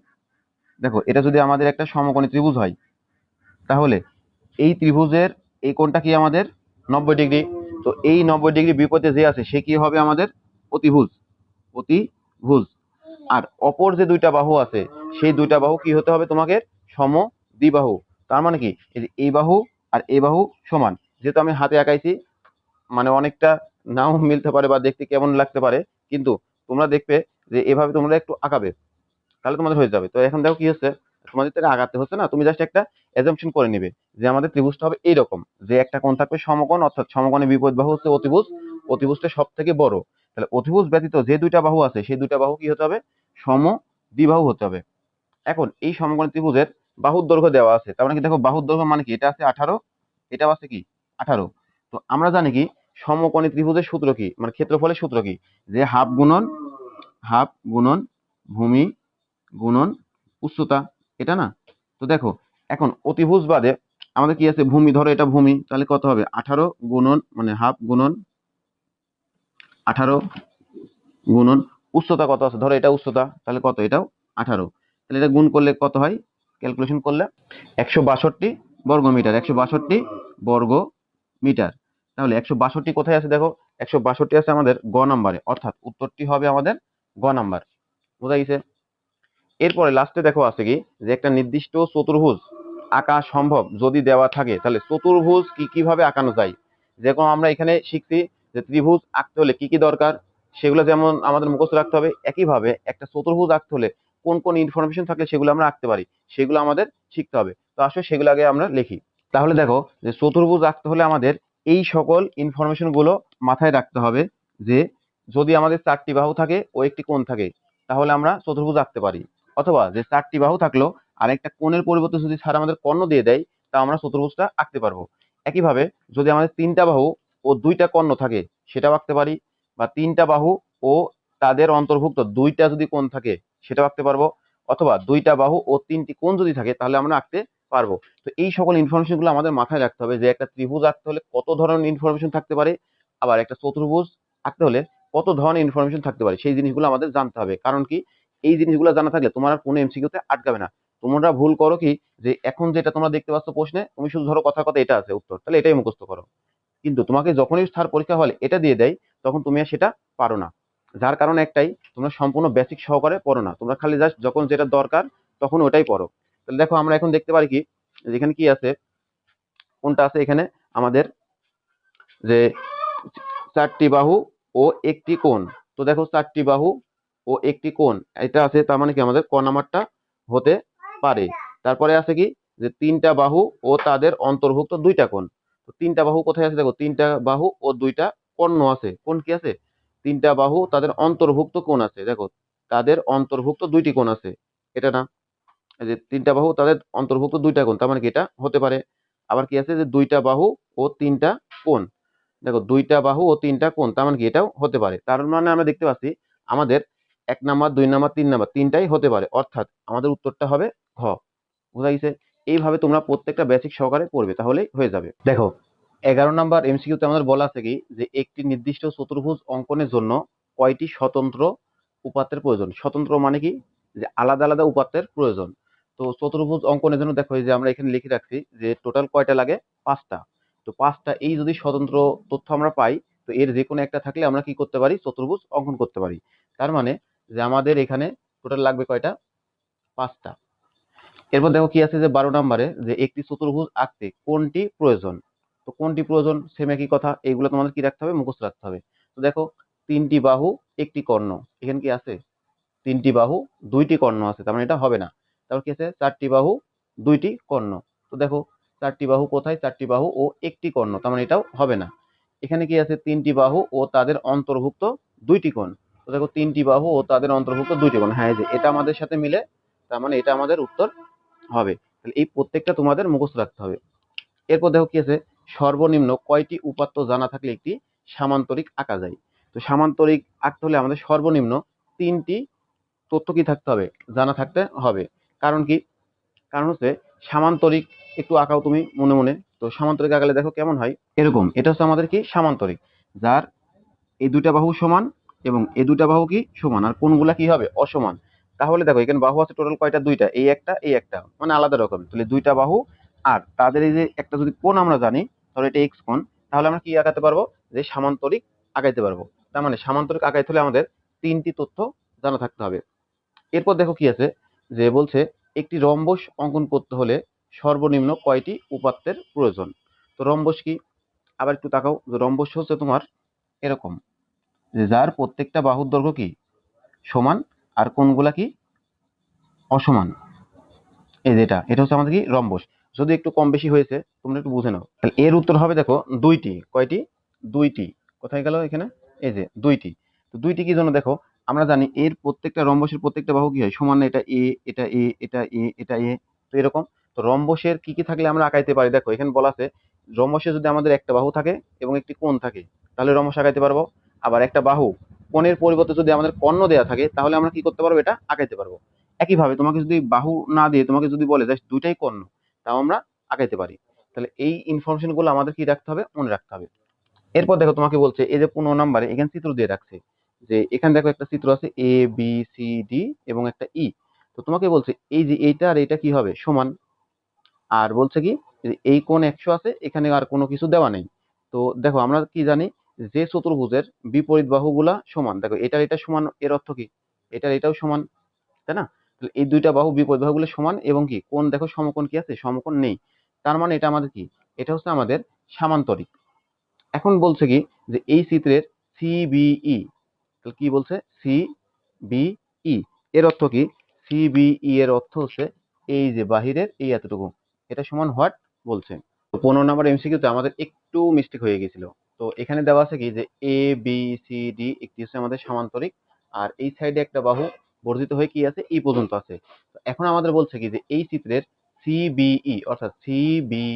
দেখো এটা যদি আমাদের একটা সমকোণী ত্রিভুজ হয়, তাহলে এই ত্রিভুজের এই কোণটা কি আমাদের? 90 ডিগ্রি। তো এই 90 ডিগ্রি বিপরীতে যে আছে সে কি হবে আমাদের? অতিভুজ। অতিভুজ। আর অপর যে দুইটা বাহু আছে, সেই দুইটা বাহু কি হতে হবে তোমাকে? সমদ্বিবাহু। তার মানে কি এই বাহু আর এই বাহু সমান। যেহেতু আমি হাতে আঁকাইছি, মানে অনেকটা নাও মিলতে পারে বা দেখতে কেমন লাগতে পারে, কিন্তু তোমরা দেখবে যে এভাবে তোমরা একটু আঁকাবে, তাহলে তোমাদের হয়ে যাবে। তো এখন দেখো কি হচ্ছে, তোমাদের থেকে আগাতে হচ্ছে না, তুমি জাস্ট একটা অ্যাজাম্পশন করে নিবে যে আমাদের ত্রিভুজটা হবে এইরকম, যে একটা কোণ থাকবে সমকোণ, অর্থাৎ সমকোণের বিপরীত বাহু হচ্ছে অতিভুজ, অতিভুজটা সব থেকে বড়। তাহলে অতিভুজ ব্যতীত যে দুইটা বাহু আছে সেই দুইটা বাহু কি হতে হবে? সমদ্বিবাহু হতে হবে। এখন এই সমকোণী ত্রিভুজের বাহুর দৈর্ঘ্য দেওয়া আছে, তার মানে কি দেখো বাহুর দৈর্ঘ্য মানে কি? এটা আছে 18, এটাও আছে কি? 18। তো আমরা জানি কি সমকোণী ত্রিভুজের সূত্র কি, মানে ক্ষেত্রফলের সূত্র কি? যে হাফ গুণন ভূমি গুণন উচ্চতা, এটা না? তো দেখো এখন অতিভুজ বাদে আমাদের কি আছে? ভূমি। ধরো এটা ভূমি, তাহলে কত হবে? 18 গুণন মানে হাফ গুণন 18 গুণন উচ্চতা কত আছে? ধরো এটা উচ্চতা, তাহলে কত? এটাও 18। তাহলে এটা গুণ করলে কত হয়? ক্যালকুলেশন করলে 162 বর্গ মিটার, 162 বর্গ মিটার। তাহলে 162 কোথায় আছে? দেখো 162 আছে আমাদের গ নাম্বারে, অর্থাৎ উত্তরটি হবে আমাদের গ নাম্বার। বোঝা গেছে? এরপরে লাস্টে দেখো আছে কি, যে একটা নির্দিষ্ট চতুর্ভুজ আঁকা সম্ভব যদি দেওয়া থাকে, তাহলে চতুর্ভুজ কিভাবে আঁকানো যায়। যেরকম আমরা এখানে শিখছি যে ত্রিভুজ আঁকতে হলে কি কি দরকার, সেগুলো যেমন আমাদের মুখস্থ রাখতে হবে, একইভাবে একটা চতুর্ভুজ আঁকতে হলে কোন কোন ইনফরমেশন থাকলে সেগুলো আমরা আঁকতে পারি সেগুলো আমাদের শিখতে হবে। তো আসলে সেগুলো আগে আমরা লিখি। তাহলে দেখো যে চতুর্ভুজ আঁকতে হলে আমাদের এই সকল ইনফরমেশন গুলো মাথায় রাখতে হবে, যে যদি আমাদের 4টি বাহু থাকে ও একটি কোণ থাকে, তাহলে আমরা চতুর্ভুজ আঁকতে পারি। অথবা যে 4টি বাহু থাকলো আর একটা কোণের পরিবর্তে যদি স্যার আমাদের কর্ণ দিয়ে দেয়, তা আমরা চতুর্ভুজটা আঁকতে পারবো। একইভাবে যদি আমাদের 3টা বাহু ও 2টা কর্ণ থাকে সেটাও আঁকতে পারি, বা 3টা বাহু ও তাদের অন্তর্ভুক্ত 2টা যদি কোণ থাকে সেটাও আঁকতে পারবো, অথবা 2টা বাহু ও 3টি কোণ যদি থাকে তাহলে আমরা আঁকতে পারবো। তো এই সকল ইনফরমেশন গুলো আমাদের মাথায় রাখতে হবে যে একটা ত্রিভুজ আঁকতে হলে কত ধরনের ইনফরমেশন থাকতে পারে, আবার একটা চতুর্ভুজ আঁকতে হলে কত ধরনের ইনফরমেশন থাকতে পারে, সেই জিনিসগুলো আমাদের জানতে হবে। কারণ কি, এই জিনিসগুলো জানা থাকলে তোমার আর কোনো এমসিকিউতে আটকাবে না। তোমরা ভুল করো কি, যে এখন যেটা তোমরা দেখতে পাচ্ছ প্রশ্নে, তুমি শুধু ধরো কথা কথা এটা আছে উত্তর, তাহলে এটাই মুখস্থ করো। কিন্তু তোমাকে যখনই স্যার পরীক্ষা হলে এটা দিয়ে দেয়, তখন তুমি আর সেটা পারো না। যার কারণে একটাই, তোমরা সম্পূর্ণ বেসিক সহকারে পড়ো না, তোমরা খালি জাস্ট যখন যেটা দরকার তখন ওটাই পড়ো। তাহলে দেখো আমরা এখন দেখতে পারি কি, যেখানে কি আছে, কোনটা আছে এখানে আমাদের, যে চারটি বাহু ও একটি কোণ। তো দেখো চারটি বাহু ও একটি কোণ এটা আছে, তার মানে কি আমাদের ক নাম্বারটা হতে পারে। তারপরে আছে কি, যে তিনটা বাহু ও তাদের অন্তর্ভুক্ত দুইটা কোণ। তো তিনটা বাহু কোথায় আছে, দেখো তিনটা বাহু ও দুইটা কর্ণ আছে। কোণ কি আছে, তিনটা বাহু তাদের অন্তর্ভুক্ত কোণ আছে। দেখো তাদের অন্তর্ভুক্ত দুইটি কোণ আছে, এটা না, এই যে তিনটা বাহু তাদের অন্তর্ভুক্ত দুইটা কোণ, তার মানে কি এটা হতে পারে। আবার কি আছে, যে দুইটা বাহু ও তিনটা কোণ। দেখো দুইটা বাহু ও তিনটা কোণ, তার মানে কি এটাও হতে পারে। তার মানে আমরা দেখতে পাচ্ছি আমাদের 1 নাম্বার 2 নাম্বার 3 নাম্বার তিনটাই হতে পারে, অর্থাৎ আমাদের উত্তরটা হবে ঘ। বুঝা গেছে? এইভাবে তোমরা প্রত্যেকটা বেসিক সহকারে পড়বে, তাহলেই হয়ে যাবে। দেখো 11 নাম্বার এমসিকিউতে আমাদের বলা আছে কি, যে একটি নির্দিষ্ট চতুর্ভুজ অঙ্কনের জন্য কয়টি স্বতন্ত্র উপাত্তের প্রয়োজন। স্বতন্ত্র মানে কি, যে আলাদা আলাদা উপাত্তের প্রয়োজন। তো চতুর্ভুজ অঙ্কনের জন্য দেখো এই যে আমরা এখানে লিখে রাখছি যে টোটাল কয়টা লাগে, 5টা। তো 5টা, এই যদি স্বতন্ত্র তথ্য আমরা পাই, তো এর যে কোনো একটা থাকলে আমরা কি করতে পারি, চতুর্ভুজ অঙ্কন করতে পারি। তার মানে যে আমাদের এখানে টোটাল লাগবে কয়টা, 5টা। এরপর দেখো কি আছে, যে 12 নাম্বারে, যে একটি চতুর্ভুজ আঁকতে কোনটি প্রয়োজন। তো কোনটি প্রয়োজন, সেম একই কথা, এইগুলো তোমাদের কি রাখতে হবে, মুখস্থ রাখতে হবে। তো দেখো তিনটি বাহু একটি কর্ণ, এখানে কি আছে, তিনটি বাহু দুইটি কর্ণ আছে, তার মানে এটা হবে না। তারপর কি আছে, চারটি বাহু দুইটি কর্ণ। তো দেখো চারটি বাহু কোথায়, চারটি বাহু ও একটি কর্ণ, তার মানে এটাও হবে না। এখানে কি আছে, তিনটি বাহু ও তাদের অন্তর্ভুক্ত দুইটি কোণ। তো দেখো তিনটি বাহু ও তাদের অন্তর্ভুক্ত দুইটি কোণ, হ্যাঁ এই যে এটা আমাদের সাথে মিলে, তার মানে এটা আমাদের উত্তর হবে। তাহলে এই প্রত্যেকটা তোমাদের মুখস্থ রাখতে হবে। এরপর দেখো কি আছে, সর্বনিম্ন কয়টি উপাত্ত জানা থাকলে একটি সামান্তরিক আঁকা যায়। তো সামান্তরিক আঁকতে হলে আমাদের সর্বনিম্ন 3টি তথ্য কি থাকতে হবে, জানা থাকতে হবে। কারণ কি, কারণ হচ্ছে সামান্তরিক, একটু আঁকাও তুমি মনে মনে। তো সামান্তরিক আঁকালে দেখো কেমন হয়, এরকম, এটা হচ্ছে আমাদের কি সামান্তরিক, যার এই দুইটা বাহু সমান এবং এই দুইটা বাহু কি সমান, আর কোনগুলা কি হবে, অসমান। তাহলে দেখো এখানে বাহু আছে টোটাল কয়টা, দুইটা, এই একটা এই একটা, মানে আলাদা রকম। তাহলে দুইটা বাহু আর তাদের এই যে একটা যদি কোণ আমরা জানি, ধরো এটা এক্স কোণ, তাহলে আমরা কি আঁকাতে পারবো, যে সামান্তরিক আঁকাইতে পারবো। তার মানে সামান্তরিক আঁকাইতে হলে আমাদের 3টি তথ্য জানা থাকতে হবে। এরপর দেখো কি আছে, যে বলছে একটি রম্বস অঙ্কন করতে হলে সর্বনিম্ন কয়টি উপাত্তের প্রয়োজন। তো রম্বস কি, আবার একটু তাকাও, যে রম্বস হচ্ছে তোমার এরকম, যে যার প্রত্যেকটা বাহুর দৈর্ঘ্য কি সমান, আর কোণগুলা কি অসমান। এই যে এটা হচ্ছে আমাদের কি রম্বস। যদি একটু কম বেশি হয়েছে তোমরা একটু বুঝে নাও। তাহলে এর উত্তর হবে দেখো দুইটি, কয়টি, দুইটি। কোথায় গেল এখানে, এই যে দুইটি। তো দুইটি কি জন্য, দেখো আমরা জানি এর প্রত্যেকটা রম্বসের প্রত্যেকটা বাহু কি হয় সমান না, এটা এ এটা এ এটা এ এটা এ, তো এরকম। তো রম্বসের কি কি থাকলে আমরা আঁকাইতে পারি, দেখো এখানে বলা আছে রম্বসে যদি আমাদের একটা বাহু থাকে এবং একটি কোণ থাকে, তাহলে রম্বস আঁকাইতে পারবো। আবার একটা বাহু, কোণের পরিবর্তে যদি আমাদের কর্ণ দেয়া থাকে, তাহলে আমরা কি করতে পারবো, এটা আঁকাইতে পারবো। একইভাবে তোমাকে যদি বাহু না দিয়ে তোমাকে যদি বলে জাস্ট দুইটাই কর্ণ, তাও আমরা আঁকাইতে পারি। তাহলে এই ইনফরমেশন গুলো আমাদের কি রাখতে হবে, মনে রাখতে হবে। এরপর দেখো তোমাকে বলছে এই যে 15 নাম্বারে এখানে চিত্র দিয়ে রাখছে, যে এখানে দেখো একটা চিত্র আছে এ বি সি ডি এবং একটা ই। তো তোমাকে বলছে এই যে এইটা আর এটা কি হবে, সমান। আর বলছে কি, যে এই কোণ 100 আছে, এখানে আর কোনো কিছু দেওয়া নেই। তো দেখো আমরা কি জানি, যে চতুর্ভুজের বিপরীত বাহুগুলা সমান, দেখো এটার এটা সমান, এর অর্থ কি, এটার এটাও সমান, তাই না? তাহলে এই দুইটা বাহু বিপরীত বাহুগুলো সমান এবং কি কোণ দেখো সমকোণ কি আছে, সমকোণ নেই। তার মানে এটা আমাদের কি, এটা হচ্ছে আমাদের সামান্তরিক। এখন বলছে কি, যে এই চিত্রের সিবিই, তাহলে কি বলছে, সিবিই এর অর্থ কি, সিবিই এর অর্থ হচ্ছে এই যে বাহিরের এই এতটুকু, এটা সমান হোয়াট বলছে। তো 15 নাম্বার এমসিকিউতে আমাদের একটু মিস্টেক হয়ে গেছিল। তো এখানে দেওয়া আছে কি, যে এ বি সি ডি একটি হচ্ছে আমাদের সামান্তরিক, আর এই সাইডে একটা বাহু বর্ধিত হয়ে কি আছে, ই পর্যন্ত আছে। তো এখন আমাদের বলছে কি, যে এই চিত্রের সিবিই অর্থাৎ সিবিই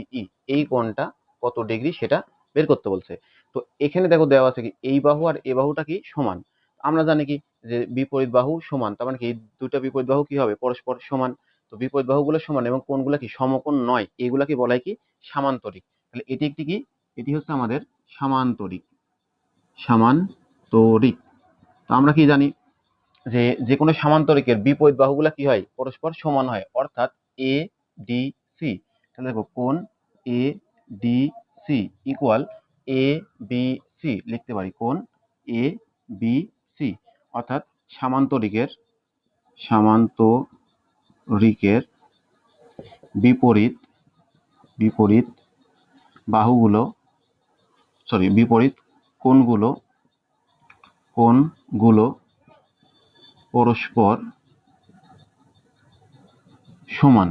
এই কোণটা কত ডিগ্রি সেটা বের করতে বলছে। তো এখানে দেখো দেওয়া আছে কি, এই বাহু আর এই বাহুটা কি সমান। আমরা জানি কি, যে বিপরীত বাহু সমান, তার মানে কি এই দুটো বিপরীত বাহু কি হবে, পরস্পর সমান। তো বিপরীত বাহুগুলো সমান এবং কোণগুলো কি সমকোণ নয়, এগুলাকে বলা হয় কি সামান্তরিক। তাহলে এটি একটি কি, এটি হচ্ছে আমাদের সামান্তরিক। সামান্তরিক। তো আমরা কি জানি যে যে কোনো সামান্তরিকের বিপরীত বাহুগুলো কি হয়, পরস্পর সমান হয়, অর্থাৎ এ ডি সি। তাহলে দেখো কোণ A D C equal A B C লিখতে পারি, কোণ এ বি সি। অর্থাৎ সামান্তরিকের বিপরীত বিপরীত বাহুগুলো বিপরীত কোণগুলো পরস্পর সমান।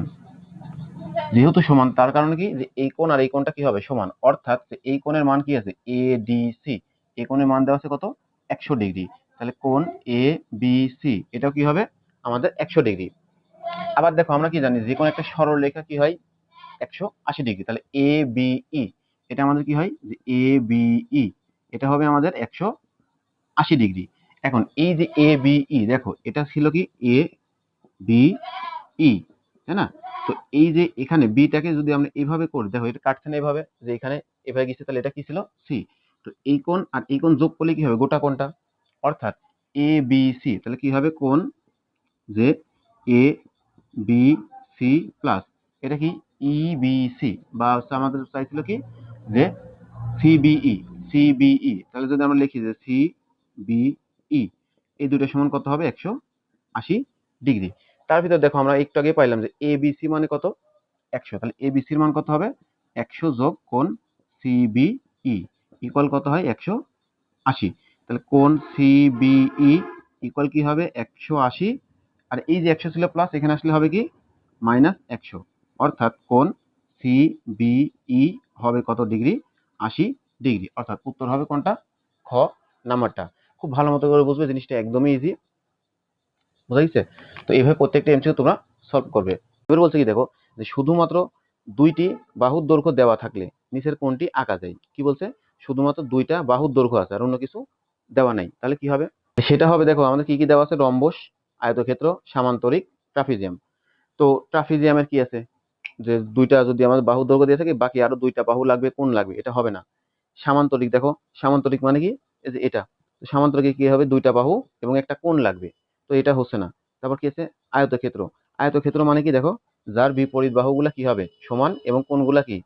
যেহেতু সমান তার কারণে কি, যে এই কোণ আর এই কোণটা কি হবে সমান, অর্থাৎ এই কোণের মান কি আছে এ ডি সি, এই কোণের মান দেওয়া আছে কত 100°। তাহলে কোণ এ বি সি এটাও কি হবে আমাদের 100°। আবার দেখো আমরা কি জানি যে কোনো একটা সরলরেখা কি হয় 180°। তাহলে এ বি ই এটা আমাদের কি হয়, যে এ বি ই এটা হবে আমাদের 180°। এখন এই যে এ বি ই দেখো এটা ছিল কি এ বি ই, তাই না? তো এই যে এখানে বিটাকে যদি আমরা এইভাবে করি, দেখো এটা কাটছে না এভাবে, যে এখানে এভাবে গেছে, তাহলে এটা কি ছিল সি। তো এই কোণ আর এই কোণ যোগ করলে কি হবে গোটা কোণটা, অর্থাৎ এ বি সি। তাহলে কি হবে কোণ যে এ বি সি প্লাস এটা কি ই বি সি, বা আমাদের চাইছিল কি যে সিবিই সিবিই। তাহলে যদি আমরা লিখি যে সিবিই, এই দুটো সমান কত হবে 180°। তার ভিতর দেখো আমরা একটু আগে পাইলাম যে এবিসি মানে কত 100। তাহলে এবিসির মান কত হবে 100 যোগ কোণ সিবিই ইকুয়াল কত হয় 180। তাহলে কোণ সিবিই ইকুয়াল কি হবে 180, আর এই যে 100 ছিল প্লাস, এখানে আসলে হবে কি -100। অর্থাৎ কোণ সিবিই হবে কত ডিগ্রি, 80°। অর্থাৎ উত্তর হবে কোনটা, খ নাম্বারটা। খুব ভালো মতো করে বুঝবে, জিনিসটা একদমই ইজি, বুঝা গেছে? তো এইভাবে প্রত্যেকটা এমসিকিউ তোমরা সলভ করবে। এবার বলছে কি দেখো, যে শুধুমাত্র দুইটি বাহুর দৈর্ঘ্য দেওয়া থাকলে নিচের কোণটি আঁকা যায়। কি বলছে, শুধুমাত্র দুইটা বাহুর দৈর্ঘ্য আছে আর অন্য কিছু দেওয়া নাই, তাহলে কি হবে, সেটা হবে দেখো আমাদের কি কি দেওয়া আছে, রম্বস, আয়তক্ষেত্র, সামান্তরিক, ট্রাপিজিয়াম। তো ট্রাপিজিয়ামের কি আছে, যে দুইটা যদি আমাদের বাহু দৈর্ঘ্য দিয়ে থাকে, বাকি আরো দুইটা বাহু লাগবে, কোণ লাগবে, এটা হবে না। সামান্তরিক দেখো, সামান্তরিক মানে কি, এই যে এটা, সামান্তরিকে কি হবে দুইটা বাহু এবং একটা কোণ লাগবে, তো এটা হচ্ছে না। তারপর কি আছে আয়তক্ষেত্র, আয়তক্ষেত্র মানে কি দেখো, যার বিপরীত বাহুগুলা কি হবে সমান এবং কোণগুলা কি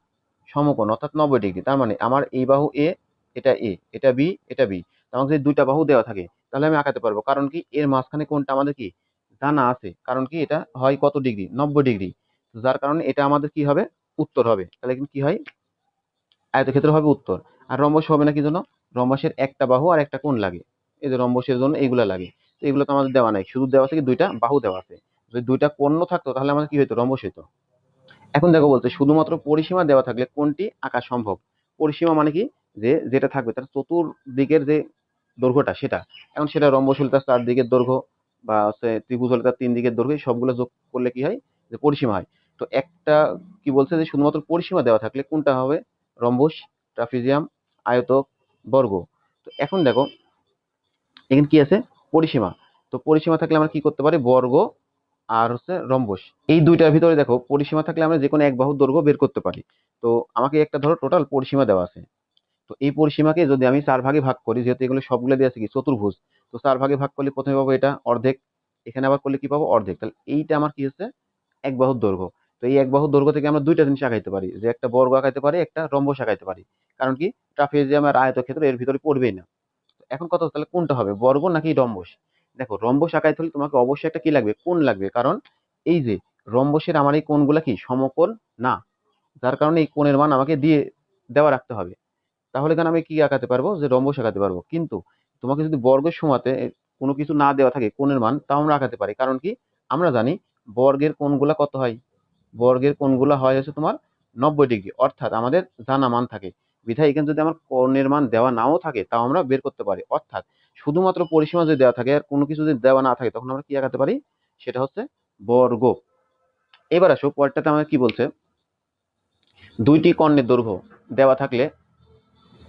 সমকোণ, অর্থাৎ 90°। তার মানে আমার এই বাহু এ, এটা এ, এটা বি, এটা বি, আমাকে যদি দুইটা বাহু দেওয়া থাকে তাহলে আমি আঁকাতে পারবো, কারণ কি এর মাঝখানে কোণটা আমাদের কি জানা আছে, কারণ কি এটা হয় কত ডিগ্রি 90°। যার কারণে এটা আমাদের কি হবে উত্তর হবে। তাহলে কিন্তু কি হয় আয়তক্ষেত্র হবে উত্তর। আর রম্বস হবে না, কি জন্য, রম্বসের একটা বাহু আর একটা কোণ লাগে, এই যে রম্বসের জন্য এইগুলা লাগে। তো এগুলো তো আমাদের দেওয়া নাই, শুধু দেওয়া আছে কি দুইটা বাহু দেওয়া আছে। যদি দুইটা কোণ থাকতো তাহলে আমাদের কি হইতো, রম্বস হইতো। এখন দেখো বলতে শুধুমাত্র পরিসীমা দেওয়া থাকলে কোনটি আঁকা সম্ভব। পরিসীমা মানে কি, যে যেটা থাকবে তার চতুর্দিকের যে দৈর্ঘ্যটা সেটা। এখন সেটা রম্বস হলে তার 4 দিকের দৈর্ঘ্য, বা হচ্ছে ত্রিভুজ হলে তার 3 দিকের দৈর্ঘ্য, সবগুলো যোগ করলে কি হয়, যে পরিসীমা হয়। তো একটা কি বলছে, যে শুধুমাত্র পরিসীমা দেওয়া থাকলে কোনটা হবে, রম্বস, ট্রাপিজিয়াম, আয়তক, বর্গ। তো এখন দেখো এখানে কি আছে পরিসীমা। তো পরিসীমা থাকলে আমরা কি করতে পারি, বর্গ আর হচ্ছে রম্বস, এই দুইটার ভিতরে দেখো পরিসীমা থাকলে আমরা যে কোনো এক বাহুর দৈর্ঘ্য বের করতে পারি। তো আমাকে একটা ধরো টোটাল পরিসীমা দেওয়া আছে, তো এই পরিসীমাকে যদি আমি 4 ভাগে ভাগ করি, যেহেতু এগুলো সবগুলো দিয়ে আছে কি চতুর্ভুজ, তো 4 ভাগে ভাগ করলে প্রথমে পাবো এটা অর্ধেক, এখানে আবার করলে কি পাবো অর্ধেক। তাহলে এইটা আমার কি হচ্ছে এক বাহুর দৈর্ঘ্য। তো এই এক বাহুর দৈর্ঘ্য থেকে আমরা দুইটা জিনিস আঁকাইতে পারি, যে একটা বর্গ আঁকাইতে পারি, একটা রম্বস আঁকাইতে পারি। কারণ কি ট্রাপিজিয়াম আর আয়তক্ষেত্র এর ভিতরে পড়বেই না। এখন কথা হচ্ছে, তাহলে কোনটা হবে, বর্গ নাকি রম্বস? দেখো রম্বস আঁকাইতে হলে তোমাকে অবশ্যই একটা কি লাগবে, কোণ লাগবে। কারণ এই যে রম্বসের আমার এই কোণগুলা কি সমকোণ না, যার কারণে এই কোণের মান আমাকে দিয়ে দেওয়া রাখতে হবে। তাহলে কেন আমি কি আঁকাতে পারবো, যে রম্বস আঁকাতে পারবো। কিন্তু তোমাকে যদি বর্গের সমাতে কোনো কিছু না দেওয়া থাকে কোণের মান, তাও আমরা আঁকাতে পারি। কারণ কি আমরা জানি বর্গের কোণগুলা কত হয়, বর্গের কোণগুলা হয় হচ্ছে তোমার 90°। অর্থাৎ আমাদের জানা মান থাকে, বিধায় এখানে যদি আমার কোণের মান দেওয়া নাও থাকে তাও আমরা বের করতে পারি। অর্থাৎ শুধুমাত্র পরিসীমা যদি দেওয়া থাকে আর কোনো কিছু যদি দেওয়া না থাকে, তখন আমরা কি আঁকাতে পারি, সেটা হচ্ছে বর্গ। এবার আসো পরেরটাতে আমাদের কি বলছে, দুইটি কর্ণের দৈর্ঘ্য দেওয়া থাকলে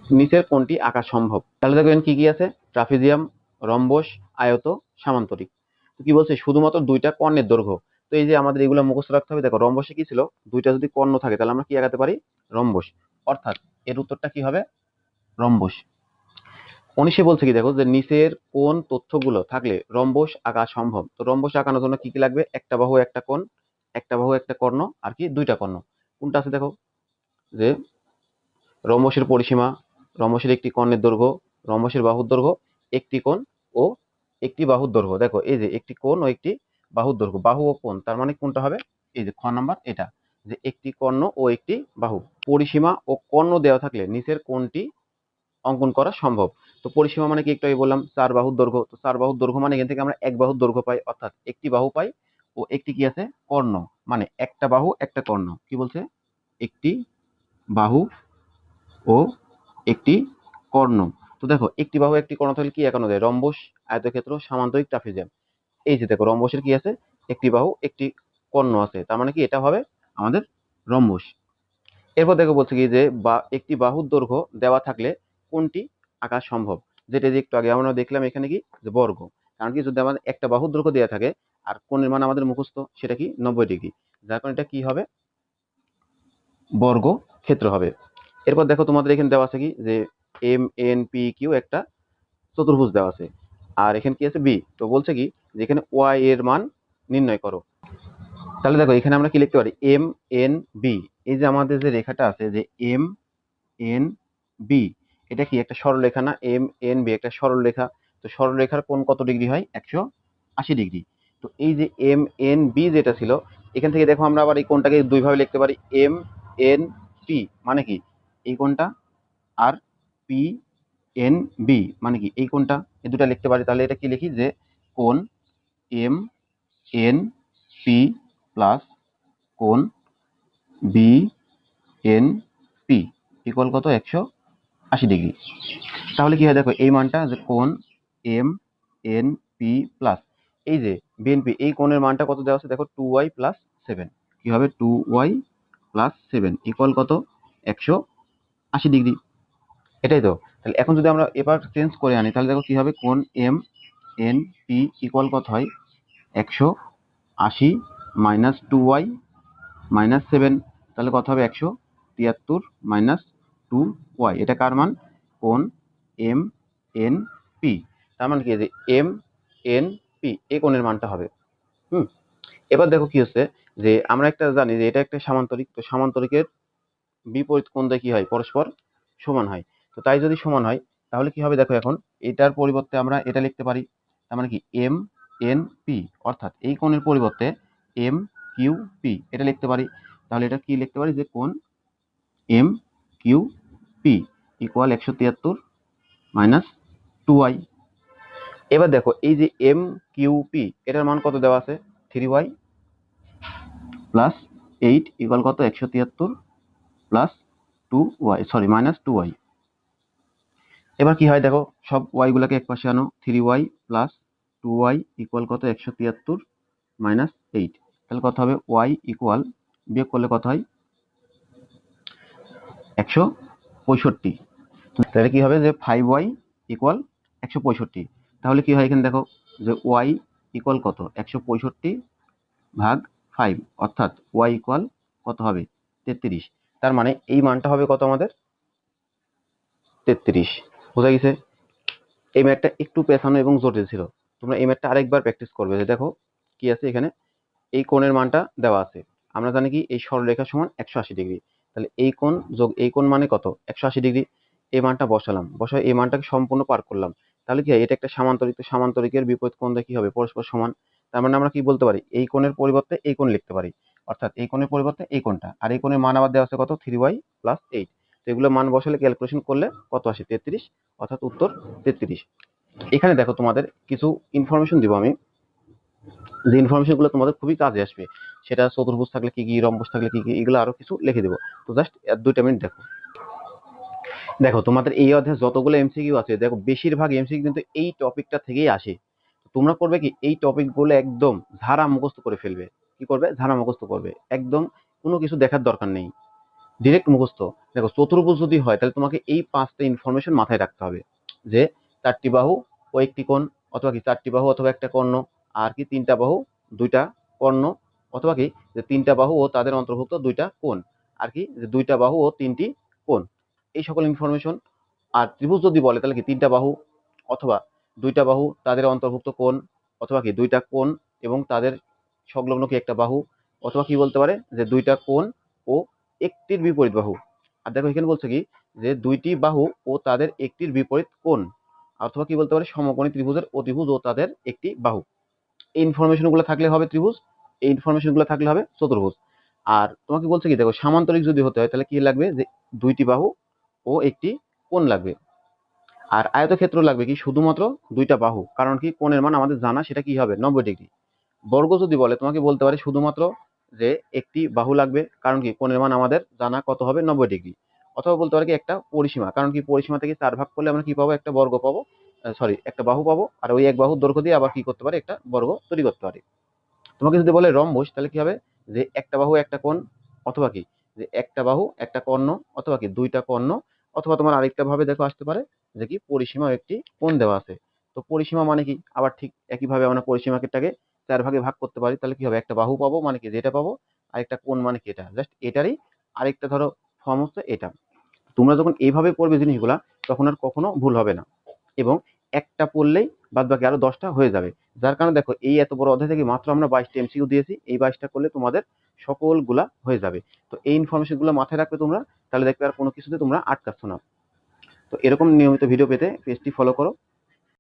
নিচের কোনটি আঁকা সম্ভব। তাহলে দেখবেন কি কি আছে, ট্রাপিজিয়াম, রম্বস, আয়ত, সামান্তরিক। তো কি বলছে শুধুমাত্র দুইটা কর্ণের দৈর্ঘ্য, তো এই যে আমাদের এগুলো মুখস্থ রাখতে হবে। দেখো রম্বসে কি ছিল, দুইটা যদি কর্ণ থাকে তাহলে আমরা কি আঁকাতে পারি, রম্বস। অর্থাৎ এর উত্তরটা কি হবে, রম্বস। 19 বলছে কি দেখো, যে নিচের কোন তথ্যগুলো থাকলে রম্বস আঁকা সম্ভব। তো রম্বস আঁকানোর জন্য কি কি লাগবে, একটা বাহু একটা কোণ, একটা বাহু একটা কর্ণ, আর কি দুইটা কর্ণ। কোনটা আছে দেখো, যে রম্বসের পরিসীমা, রম্বসের একটি কর্ণের দৈর্ঘ্য, রম্বসের বাহুর দৈর্ঘ্য, একটি কোণ ও একটি বাহুর দৈর্ঘ্য। দেখো এই যে একটি কোণ ও একটি বাহুর দৈর্ঘ্য, বাহু ও কোণ, তার মানে কোনটা হবে, এই যে খ নাম্বার এটা, যে একটি কর্ণ ও একটি বাহু। পরিসীমা ও কর্ণ দেওয়া থাকলে নিচের কোনটি অঙ্কন করা সম্ভব। তো পরিসীমা মানে কি, একটু আগে বললাম 4 বাহুর দৈর্ঘ্য। তো 4 বাহুর দৈর্ঘ্য মানে এখান থেকে আমরা এক বাহুর দৈর্ঘ্য পাই, অর্থাৎ একটি বাহু পাই ও একটি কি আছে, কর্ণ, মানে একটা বাহু একটা কর্ণ। কি বলছে, একটি বাহু ও একটি কর্ণ। তো দেখো একটি বাহু একটি কর্ণ থাকলে কি একানো যায়, রম্বস, আয়তক্ষেত্র, সামান্তরিক, ট্রাপিজিয়াম। এই যে দেখো রম্বসের কি আছে, একটি বাহু একটি কর্ণ আছে, তার মানে কি এটা হবে আমাদের রম্বস। এরপর দেখো বলছে কি, যে বা একটি বাহুর দৈর্ঘ্য দেওয়া থাকলে কোনটি আঁকা সম্ভব। যেটা যে একটু আগে আমরা দেখলাম এখানে কি, যে বর্গ। কারণ কি, যদি আমাদের একটা বাহুর দৈর্ঘ্য দেওয়া থাকে আর কোণের মান আমাদের মুখস্থ, সেটা কি 90 ডিগ্রি, যার কারণে এটা কি হবে, বর্গ ক্ষেত্র হবে। এরপর দেখো তোমাদের এখানে দেওয়া আছে কি, যে এম এন পি কিউ একটা চতুর্ভুজ দেওয়া আছে, আর এখানে কি আছে, বি। তো বলছে কি, যে এখানে ওয়াই এর মান নির্ণয় করো। তাহলে দেখো এখানে আমরা কি লিখতে পারি, এম এন বি। এই যে আমাদের যে রেখাটা আছে, যে এম এন বি, এটা কি একটা সরলরেখা না, এম এন বি একটা সরলরেখা। তো সরলরেখার কোণ কত ডিগ্রি হয়, 180 ডিগ্রি। তো এই যে এম এন বি যেটা ছিল, এখান থেকে দেখো আমরা আবার এই কোণটাকে দুই ভাবে লিখতে পারি, এম এন পি মানে কি এই কোণটা, আর পি এন বি মানে কি এই কোণটা, এই দুটা লিখতে পারি। তাহলে এটা কি লিখি, যে কোণ এম এন পি প্লাস কোণ বি এন পি ইকুয়াল কত, 180 ডিগ্রি। তাহলে কি হয় দেখো, এই মানটা, যে কোণ এম এন পি প্লাস এই যে বিএনপি, এই কোণের মানটা কত দেওয়া আছে দেখো, 2y+7। কি হবে, 2y+7 ইকুয়াল কত, 180 ডিগ্রি। এটাই তো। তাহলে এখন যদি আমরা এবার চেঞ্জ করে আনি, তাহলে দেখো কি হবে, কোণ এম এন পি ইকুয়াল কত হয়, 180 মাইনাস 2y-7, তাহলে কত হবে, 173 মাইনাস 2y। এটা কার মান, কোণ এম এন পি। তার মানে কি, যে এম এন পি এই কোণের মানটা হবে। হুম। এবার দেখো কি হচ্ছে, যে আমরা একটা জানি যে এটা একটা সামান্তরিক। তো সামান্তরিকের বিপরীত কোণ দিয়ে কি হয়, পরস্পর সমান হয়। তো তাই যদি সমান হয়, তাহলে কি হবে দেখো, এখন এটার পরিবর্তে আমরা এটা লিখতে পারি। তার মানে কি, এম এন পি, অর্থাৎ এই কোণের পরিবর্তে এম কিউ পি এটা লিখতে পারি। তাহলে এটা কি লিখতে পারি, যে কোণ M Q P equal 173 minus 2y। এবার দেখো এই যে এম কিউ পি এটার মান কত দেওয়া আছে, 3y+8 ইকুয়াল কত, 173 plus 2y, sorry minus 2y। এবার কি হয় দেখো, সব ওয়াই গুলাকে এক পাশে আনো, 3y+2y ইকুয়াল কত, 173 মাইনাস 8। তাহলে কত হবে, ওয়াই ইকুয়াল, বিয়োগ করলে কত হয়, 165। তাহলে কি হবে, যে 5y ইকুয়াল 165। তাহলে কি হয় এখানে দেখো, যে ওয়াই ইকুয়াল কত, 165/5, অর্থাৎ ওয়াই ইকুয়াল কত হবে, 33। তার মানে এই মানটা হবে কত আমাদের, 33। বোঝা গেছে। এই ম্যাথটা একটু পেছানো এবং জটিল ছিল, তোমরা এই ম্যাথটা আরেকবার প্র্যাকটিস করবে। যে দেখো কি আছে এখানে, এই কোণের মানটা দেওয়া আছে। আমরা জানি কি, এই সরলরেখা সমান 180 ডিগ্রি। তাহলে এই কোণ যোগ এই কোণ মানে কত, 180 ডিগ্রি। এই মানটা বসালাম, বসায় এই মানটাকে সম্পূর্ণ পার করলাম। তাহলে কি হয়, এটা একটা সামান্তরিক। তো সামান্তরিকের বিপরীত কোণ দিয়ে কি হবে, পরস্পর সমান। তার মানে আমরা কি বলতে পারি, এই কোণের পরিবর্তে এই কোণ লিখতে পারি, অর্থাৎ এই কোণের পরিবর্তে এই কোণটা। আর এই কোণের মান আবার দেওয়া আছে কত, 3y+8। তো এগুলো মান বসালে ক্যালকুলেশন করলে কত আসে, 33, অর্থাৎ উত্তর 33। এখানে দেখো তোমাদের কিছু ইনফরমেশন দিব আমি, যে ইনফরমেশন গুলো তোমাদের খুবই কাজে আসবে। সেটা চতুর্ভুজ থাকলে কি কি, রম্বস থাকলে কি কি, এগুলো আরো কিছু লিখে দেবো। তো জাস্ট 2 মিনিট দেখো। দেখো তোমাদের এই অধ্যায়ে যতগুলো এমসিকিউ আছে, দেখো বেশিরভাগ এমসিকিউ কিন্তু এই টপিকটা থেকেই আসে। তোমরা করবে কি, এই টপিক গুলো একদম ঝাড়া মুখস্থ করে ফেলবে। কি করবে, ঝাড়া মুখস্থ করবে একদম, কোনো কিছু দেখার দরকার নেই, ডিরেক্ট মুখস্থ। দেখো চতুর্ভুজ যদি হয়, তাহলে তোমাকে এই 5টা ইনফরমেশন মাথায় রাখতে হবে, যে 4টি বাহু ও একটি কোণ, অথবা কি 4টি বাহু অথবা একটা কর্ণ, আর কি 3টা বাহু 2টা কর্ণ, অথবা কি যে তিনটা বাহু ও তাদের অন্তর্ভুক্ত দুইটা কোণ, আর কি যে দুইটা বাহু ও তিনটি কোণ, এই সকল ইনফরমেশন। আর ত্রিভুজ যদি বলে তাহলে কি তিনটা বাহু অথবা দুইটা বাহু তাদের অন্তর্ভুক্ত কোণ, অথবা কি দুইটা কোণ এবং তাদের সংলগ্ন কি একটা বাহু, অথবা কি বলতে পারে যে দুইটা কোণ ও একটির বিপরীত বাহু। আর দেখো এখানে বলছে কি যে দুইটি বাহু ও তাদের একটির বিপরীত কোণ, অথবা কি বলতে পারে সমকোণী ত্রিভুজের অতিভুজ ও তাদের একটি বাহু। এই ইনফরমেশন গুলো থাকলে হবে ত্রিভুজ, এই ইনফরমেশন গুলো থাকলে হবে চতুর্ভুজ। আর তোমাকে বলছে কি দেখো সামান্তরিক যদি হতে হয় তাহলে কি লাগবে যে দুইটি বাহু ও একটি কোণ লাগবে। আর আয়তক্ষেত্র লাগবে কি শুধুমাত্র দুইটা বাহু, কারণ কি কোণের মান আমাদের জানা, সেটা কি হবে 90 ডিগ্রি। বর্গ যদি বলে তোমাকে বলতে পারে শুধুমাত্র যে একটি বাহু লাগবে, কারণ কি কোণের মান আমাদের জানা কত হবে 90 ডিগ্রি। অথবা বলতে পারে কি একটা পরিসীমা, কারণ কি পরিসীমা থেকে 4 ভাগ করলে আমরা কি পাবো একটা বর্গ পাবো, সরি একটা বাহু পাবো, আর ওই এক বাহুর দৈর্ঘ্য দিয়ে আবার কি করতে পারে একটা বর্গ তৈরি করতে পারে। তোমাকে যদি বলে রম্বস তাহলে কি হবে যে একটা বাহু একটা কোণ, অথবা কি যে একটা বাহু একটা কর্ণ, অথবা কি দুইটা কর্ণ, অথবা তোমার আরেকটা ভাবে দেখো আসতে পারে যে কি পরিসীমা একটি কোণ দেওয়া আছে। তো পরিসীমা মানে কি আবার ঠিক একইভাবে আমরা পরিসীমাটাকে 4 ভাগে ভাগ করতে পারি, তাহলে কি হবে একটা বাহু পাবো মানে কি যেটা পাবো, আরেকটা কোণ মানে কি এটা জাস্ট এটারই আরেকটা ধরো ফর্ম হচ্ছে এটা। তোমরা যখন এইভাবে পড়বে জিনিসগুলা তখন আর কখনো ভুল হবে না, এবং একটা পড়লেই বাদ বাকি আরো 10টা হয়ে যাবে। যার কারণে দেখো এই এত বড় অধ্যায় থেকে মাত্র আমরা 22টা এমসিকিউ দিয়েছি, এই 22টা করলে তোমাদের সকলগুলা হয়ে যাবে। তো এই ইনফরমেশন গুলো মাথায় রাখবে তোমরা, তাহলে দেখবে আর কোনো কিছুতে তোমরা আটকাচ্ছ না। তো এরকম নিয়মিত ভিডিও পেতে পেজটি ফলো করো।